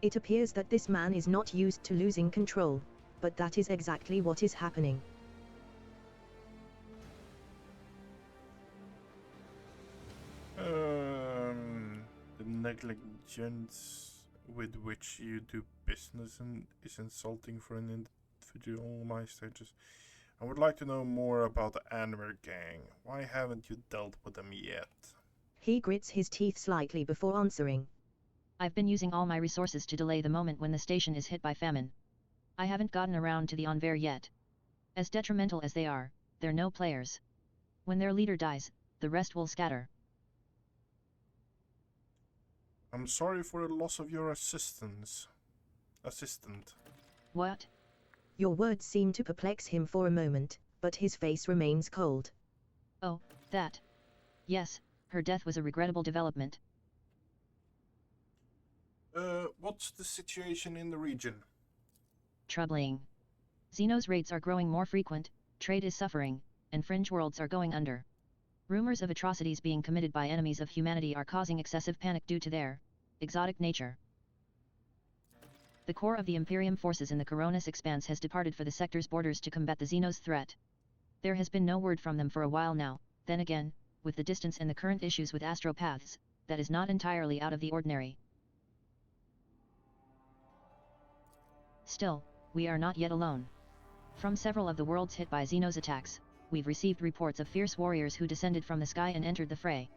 It appears that this man is not used to losing control, but that is exactly what is happening. The negligence with which you do business is insulting for an individual my status. I would like to know more about the Anwer gang. Why haven't you dealt with them yet? He grits his teeth slightly before answering. I've been using all my resources to delay the moment when the station is hit by famine. I haven't gotten around to the Envers yet. As detrimental as they are, they're no players. When their leader dies, the rest will scatter. I'm sorry for the loss of your assistant. What? Your words seem to perplex him for a moment, but his face remains cold. Oh, that. Yes, her death was a regrettable development. What's the situation in the region? Troubling. Xenos raids are growing more frequent, trade is suffering, and fringe worlds are going under. Rumors of atrocities being committed by enemies of humanity are causing excessive panic due to their exotic nature. The core of the Imperium forces in the Coronis Expanse has departed for the sector's borders to combat the Xenos threat. There has been no word from them for a while now. Then again, with the distance and the current issues with astropaths, that is not entirely out of the ordinary. Still, we are not yet alone. From several of the worlds hit by Xenos attacks, we've received reports of fierce warriors who descended from the sky and entered the fray.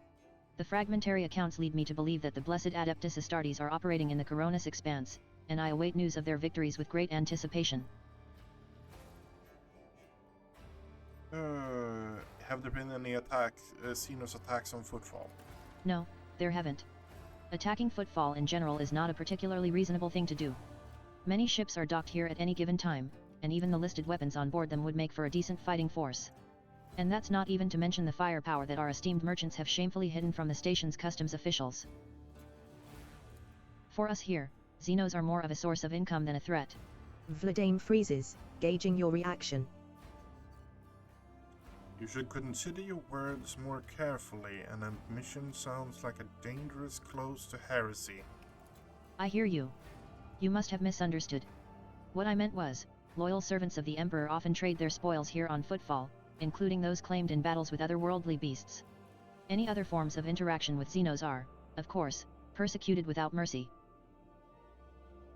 The fragmentary accounts lead me to believe that the blessed Adeptus Astartes are operating in the Coronis Expanse, and I await news of their victories with great anticipation. Have there been any Xenos attacks on Footfall? No, there haven't. Attacking Footfall in general is not a particularly reasonable thing to do. Many ships are docked here at any given time, and even the listed weapons on board them would make for a decent fighting force. And that's not even to mention the firepower that our esteemed merchants have shamefully hidden from the station's customs officials. For us here, Xenos are more of a source of income than a threat. Vladimir freezes, gauging your reaction. You should consider your words more carefully. An admission sounds like a dangerous close to heresy. I hear you. You must have misunderstood. What I meant was, loyal servants of the Emperor often trade their spoils here on Footfall, including those claimed in battles with otherworldly beasts. Any other forms of interaction with Xenos are, of course, persecuted without mercy.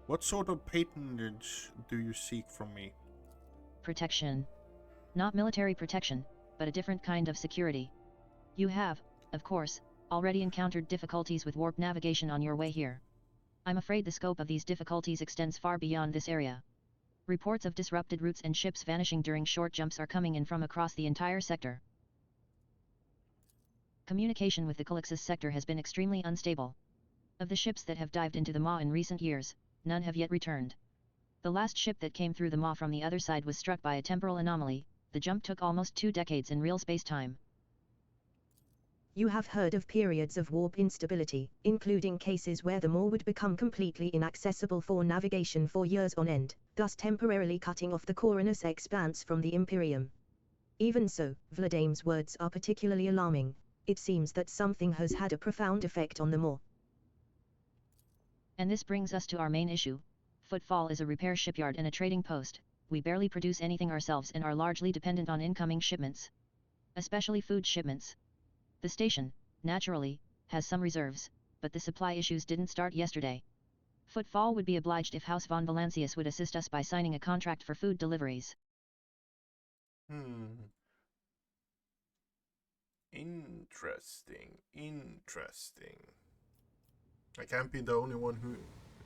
What sort of patronage do you seek from me? Protection. Not military protection, but a different kind of security. You have, of course, already encountered difficulties with warp navigation on your way here. I'm afraid the scope of these difficulties extends far beyond this area. Reports of disrupted routes and ships vanishing during short jumps are coming in from across the entire sector. Communication with the Calixis sector has been extremely unstable. Of the ships that have dived into the Maw in recent years, none have yet returned. The last ship that came through the Maw from the other side was struck by a temporal anomaly. The jump took almost 2 decades in real space-time. You have heard of periods of warp instability, including cases where the Maw would become completely inaccessible for navigation for years on end, thus temporarily cutting off the Coronus expanse from the Imperium. Even so, Vladame's words are particularly alarming. It seems that something has had a profound effect on the Maw. And this brings us to our main issue. Footfall is a repair shipyard and a trading post. We barely produce anything ourselves and are largely dependent on incoming shipments. Especially food shipments. The station, naturally, has some reserves, but the supply issues didn't start yesterday. Footfall would be obliged if House von Valancius would assist us by signing a contract for food deliveries. Interesting. I can't be the only one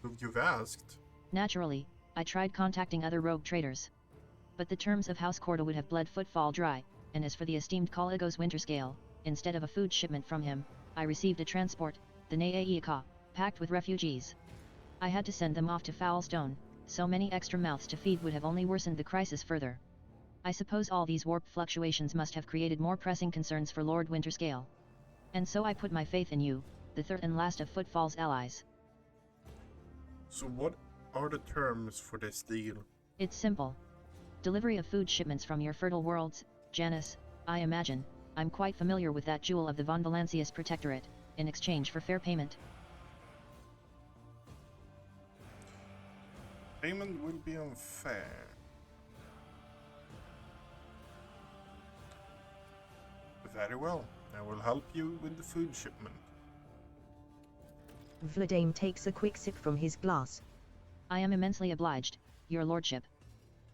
who you've asked. Naturally, I tried contacting other rogue traders. But the terms of House Corda would have bled Footfall dry, and as for the esteemed Caligos Winterscale, instead of a food shipment from him, I received a transport, the Naeika, packed with refugees. I had to send them off to Foulstone. So many extra mouths to feed would have only worsened the crisis further. I suppose all these warp fluctuations must have created more pressing concerns for Lord Winterscale. And so I put my faith in you, the third and last of Footfall's allies. So what are the terms for this deal? It's simple. Delivery of food shipments from your fertile worlds, Janus, I imagine. I'm quite familiar with that jewel of the von Valancius Protectorate, in exchange for fair payment. Payment will be unfair. Very well, I will help you with the food shipment. Vladame takes a quick sip from his glass. I am immensely obliged, your lordship.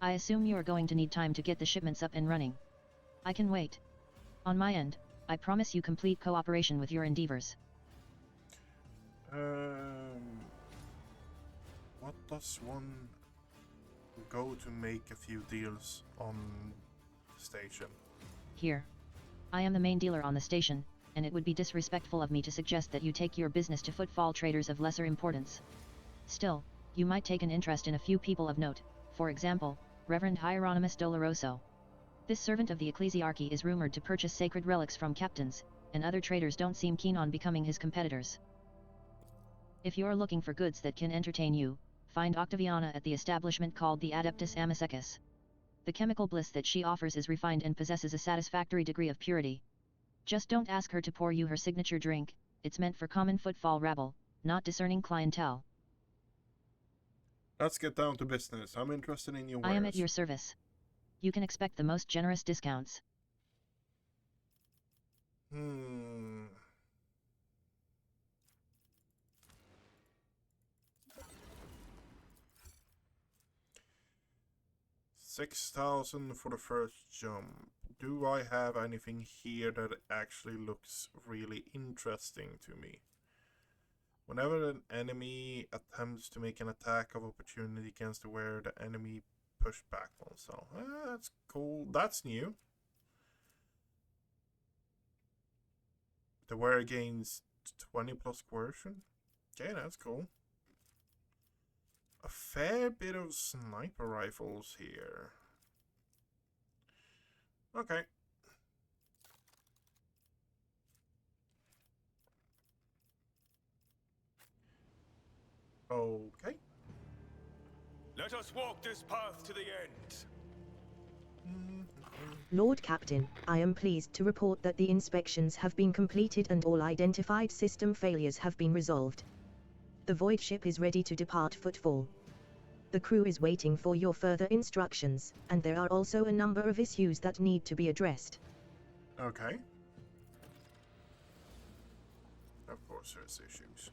I assume you are going to need time to get the shipments up and running. I can wait. On my end, I promise you complete cooperation with your endeavors. What does one go to make a few deals on the station? Here. I am the main dealer on the station, and it would be disrespectful of me to suggest that you take your business to footfall traders of lesser importance. Still, you might take an interest in a few people of note, for example, Reverend Hieronymus Doloroso. This servant of the ecclesiarchy is rumored to purchase sacred relics from captains, and other traders don't seem keen on becoming his competitors. If you're looking for goods that can entertain you, find Octaviana at the establishment called the Adeptus Amicecus. The chemical bliss that she offers is refined and possesses a satisfactory degree of purity. Just don't ask her to pour you her signature drink, it's meant for common footfall rabble, not discerning clientele. Let's get down to business. I'm interested in your wares. I am at your service. You can expect the most generous discounts. Hmm. 6,000 for the first jump. Do I have anything here that actually looks really interesting to me? Whenever an enemy attempts to make an attack of opportunity against the wearer, the enemy push back oneself. That's cool. That's new. The wearer gains 20 plus coercion. Okay, that's cool. A fair bit of sniper rifles here. Okay. Okay. Let us walk this path to the end. Lord Captain, I am pleased to report that the inspections have been completed and all identified system failures have been resolved. The void ship is ready to depart Footfall. The crew is waiting for your further instructions, and there are also a number of issues that need to be addressed. Okay. Of course there's issues.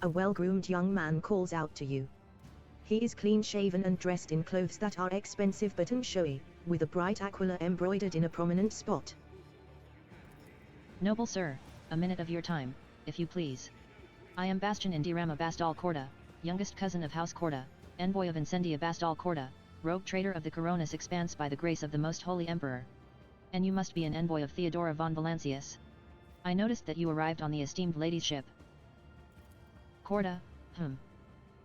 A well-groomed young man calls out to you. He is clean-shaven and dressed in clothes that are expensive but unshowy, with a bright aquila embroidered in a prominent spot. Noble sir, a minute of your time, if you please. I am Bastion Indirama Bastal Corda, youngest cousin of House Corda, envoy of Incendia Bastal Corda, rogue trader of the Coronis Expanse by the grace of the Most Holy Emperor. And you must be an envoy of Theodora von Valancius. I noticed that you arrived on the esteemed lady's ship. Corda,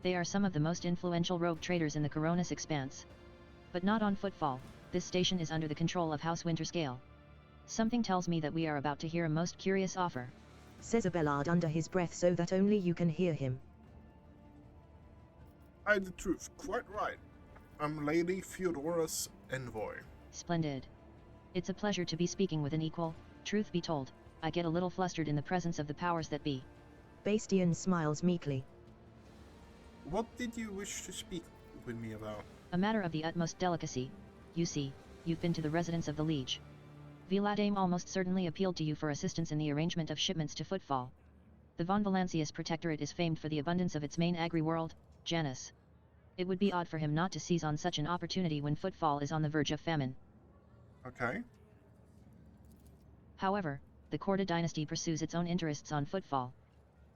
They are some of the most influential rogue traders in the Coronis Expanse. But not on Footfall, this station is under the control of House Winterscale. Something tells me that we are about to hear a most curious offer, says Abelard under his breath so that only you can hear him. I the truth, quite right. I'm Lady Theodora's envoy. Splendid. It's a pleasure to be speaking with an equal. Truth be told, I get a little flustered in the presence of the powers that be. Bastion smiles meekly. What did you wish to speak with me about? A matter of the utmost delicacy. You see, you've been to the residence of the Liege. Viladame almost certainly appealed to you for assistance in the arrangement of shipments to Footfall. The Von Valancius Protectorate is famed for the abundance of its main agri-world, Janus. It would be odd for him not to seize on such an opportunity when Footfall is on the verge of famine. Okay. However, the Corda dynasty pursues its own interests on Footfall.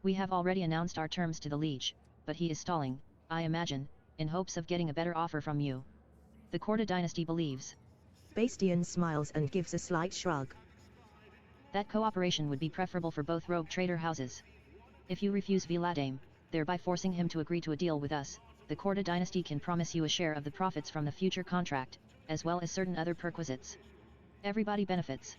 We have already announced our terms to the Liege, but he is stalling, I imagine, in hopes of getting a better offer from you. The Corda dynasty believes. Bastion smiles and gives a slight shrug. That cooperation would be preferable for both rogue trader houses. If you refuse Viladame, thereby forcing him to agree to a deal with us, the Corda dynasty can promise you a share of the profits from the future contract, as well as certain other perquisites. Everybody benefits.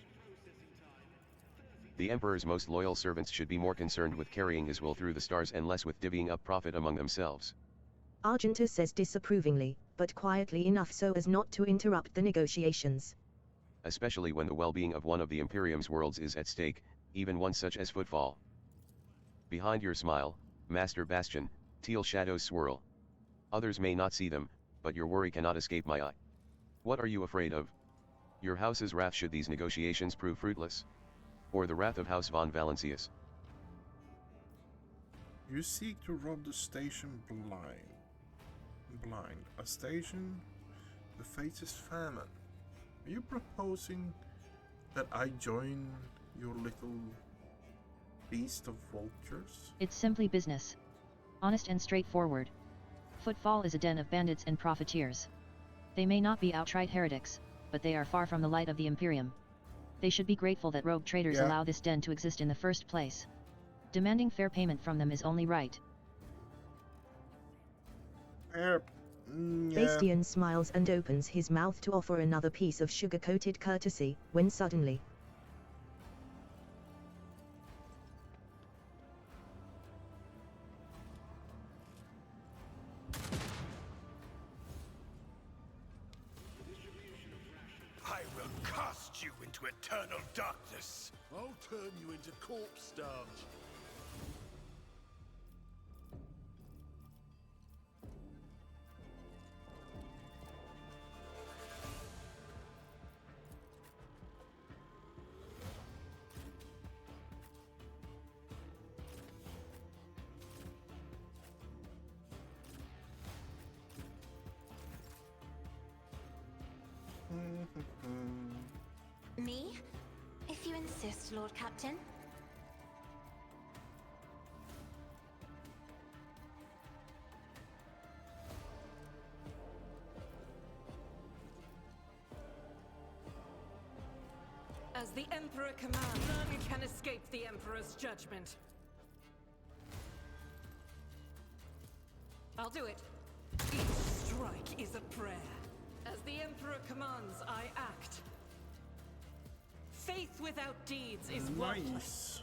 The Emperor's most loyal servants should be more concerned with carrying his will through the stars and less with divvying up profit among themselves. Argenta says disapprovingly, but quietly enough so as not to interrupt the negotiations. Especially when the well-being of one of the Imperium's worlds is at stake, even one such as Footfall. Behind your smile, Master Bastion, teal shadows swirl. Others may not see them, but your worry cannot escape my eye. What are you afraid of? Your house's wrath should these negotiations prove fruitless? Or the wrath of House von Valancius? You seek to rob the station blind. A station that faces famine. Are you proposing that I join your little beast of vultures? It's simply business. Honest and straightforward. Footfall is a den of bandits and profiteers. They may not be outright heretics, but they are far from the light of the Imperium. They should be grateful that rogue traders allow this den to exist in the first place. Demanding fair payment from them is only right. Bastion smiles and opens his mouth to offer another piece of sugar-coated courtesy, when suddenly... I will cast you into eternal darkness. I'll turn you into corpse starch. Me? If you insist, Lord Captain. As the Emperor commands, none can escape the Emperor's judgment. I'll do it. Each strike is a prayer. As the Emperor commands, I act. Faith without deeds is worthless.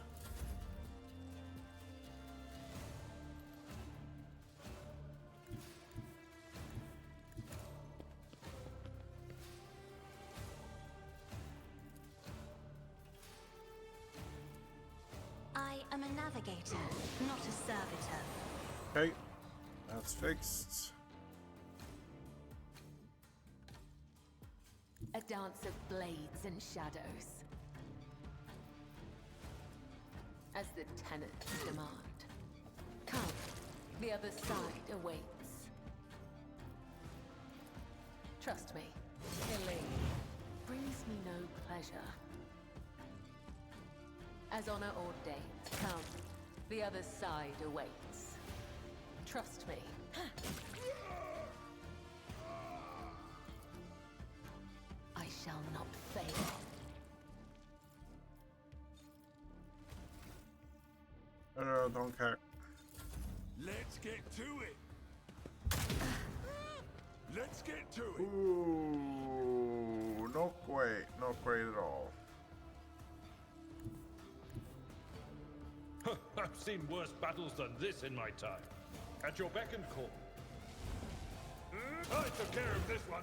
I am a navigator, not a servitor. Okay, that's fixed. A dance of blades and shadows. As the tenants demand. Come, The other side awaits. Trust me, killing brings me no pleasure. As honor ordains, come. The other side awaits. Trust me. I shall not fail. Don't care. Let's get to it. Let's get to it. Ooh, not great. Not great at all. I've seen worse battles than this in my time. At your beck and call. I took care of this one.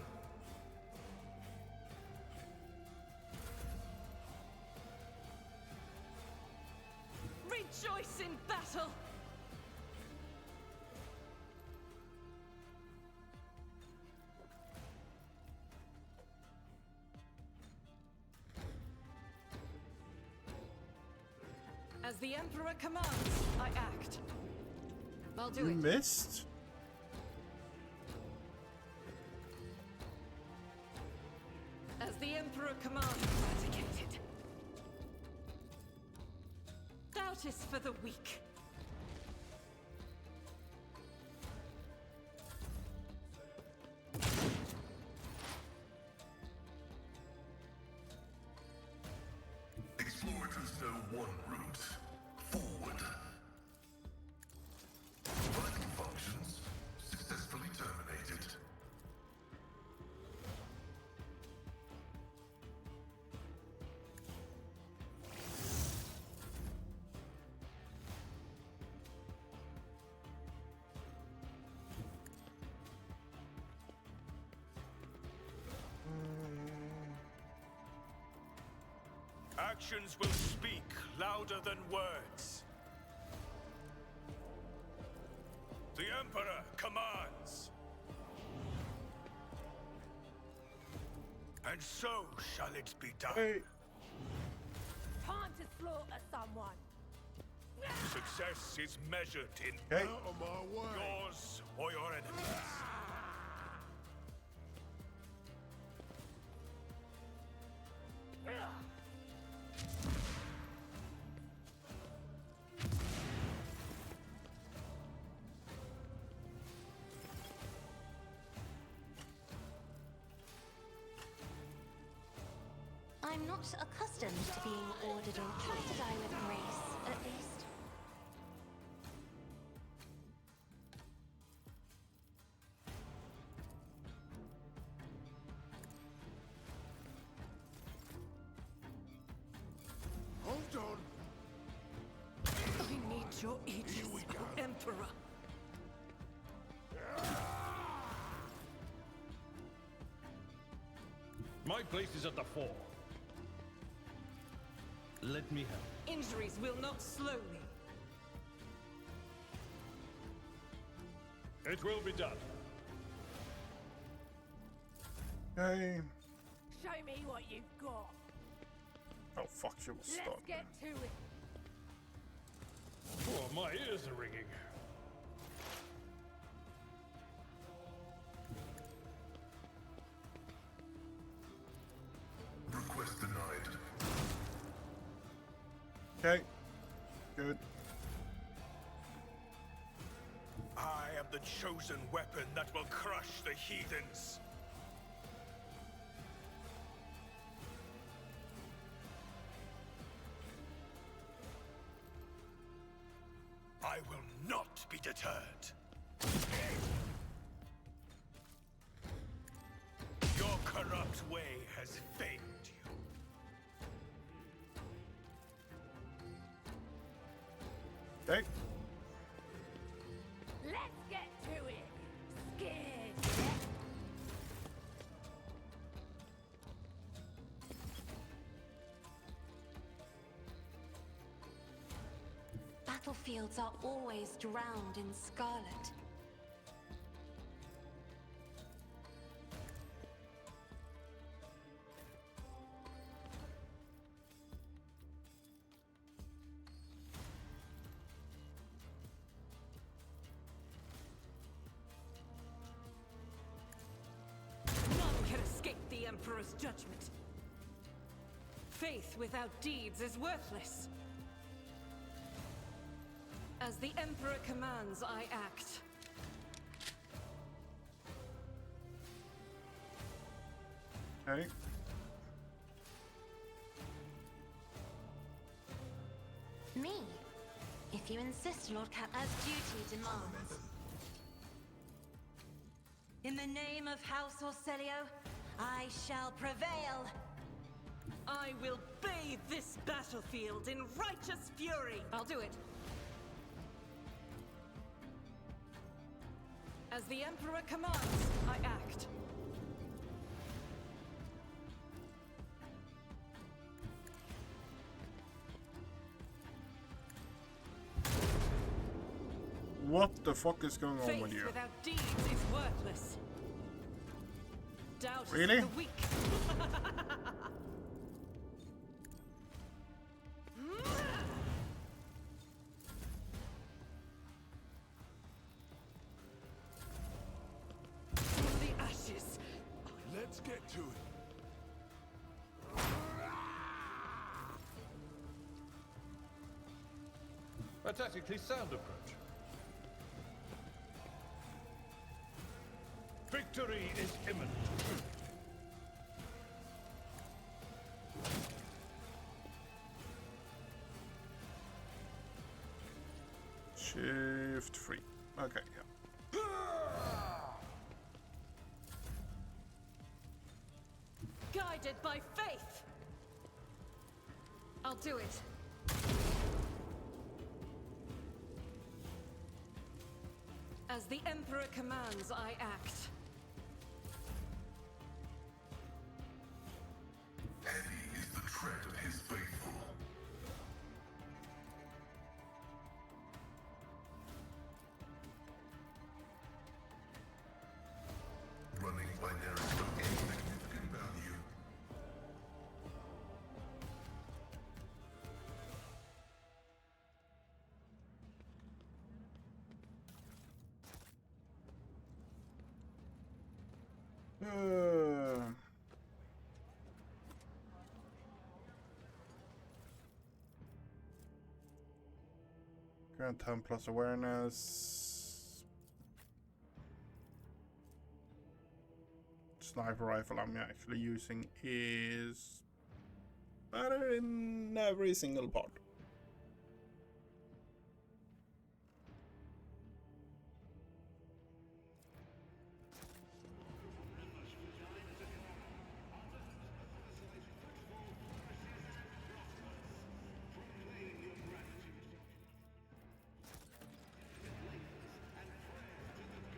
Rejoice in battle! As the Emperor commands, I act. I'll do You it. missed? As the Emperor commands, vindicated. Doubt is for the weak. Explorators know one route. Forward. Vital functions successfully terminated. Actions will speak louder than words. The Emperor commands. And so shall it be done. Hey. Time to slaughter someone. Success is measured in Hey. out of my way. Yours or your enemies. I'm not accustomed to being ordered or try to die with grace, at least. Hold on. I need your aegis, Emperor. My place is at the fore. Let me help. Injuries will not slow me. It will be done. Hey. Show me what you've got. Oh fuck, she was stunned. Let's get to it. Oh, my ears are ringing. Request denied. Okay. Good. I am the chosen weapon that will crush the heathens. I will not be deterred. Your corrupt way has failed you. Okay. Let's get to it. Scared. Battlefields are always drowned in scarlet. Emperor's judgment. Faith without deeds is worthless. As the Emperor commands, I act. Okay. Me? If you insist, Lord Cap, as duty demands. In the name of House Orselio, I shall prevail. I will bathe this battlefield in righteous fury. I'll do it. As the Emperor commands, I act. What the fuck is going on with you? Faith without deeds is worthless. Doubt is Really? for the weak. The ashes. Let's get to it. A tactically sound approach. Victory is imminent. Shift free. Okay, yeah. Guided by faith. I'll do it. As the Emperor commands, I act. Heavy is the tread of his faithful. Running binary of insignificant value. Grant 10 plus awareness. Sniper rifle I'm actually using is better in every single part.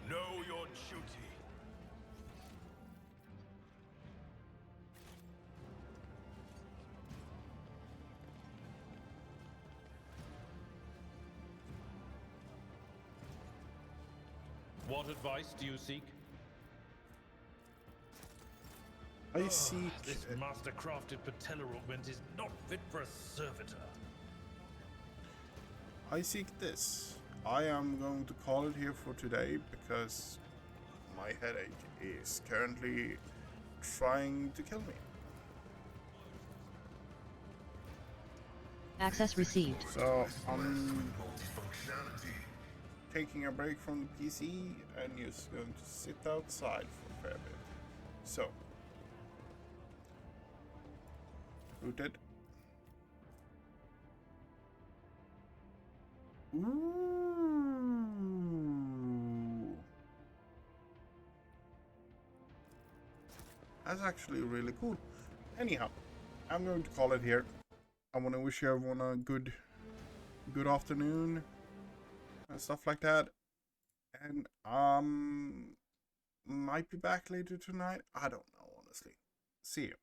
Know your duty. What advice do you seek? I seek. This master-crafted patella augment is not fit for a servitor. I seek this. I am going to call it here for today because my headache is currently trying to kill me. Access received. So I'm Multifunctionality. taking a break from the PC and just going to sit outside for a fair bit. So, rooted. Ooh. That's actually really cool. Anyhow, I'm going to call it here. I want to wish everyone a good afternoon and stuff like that. And might be back later tonight. I don't know, honestly. See you.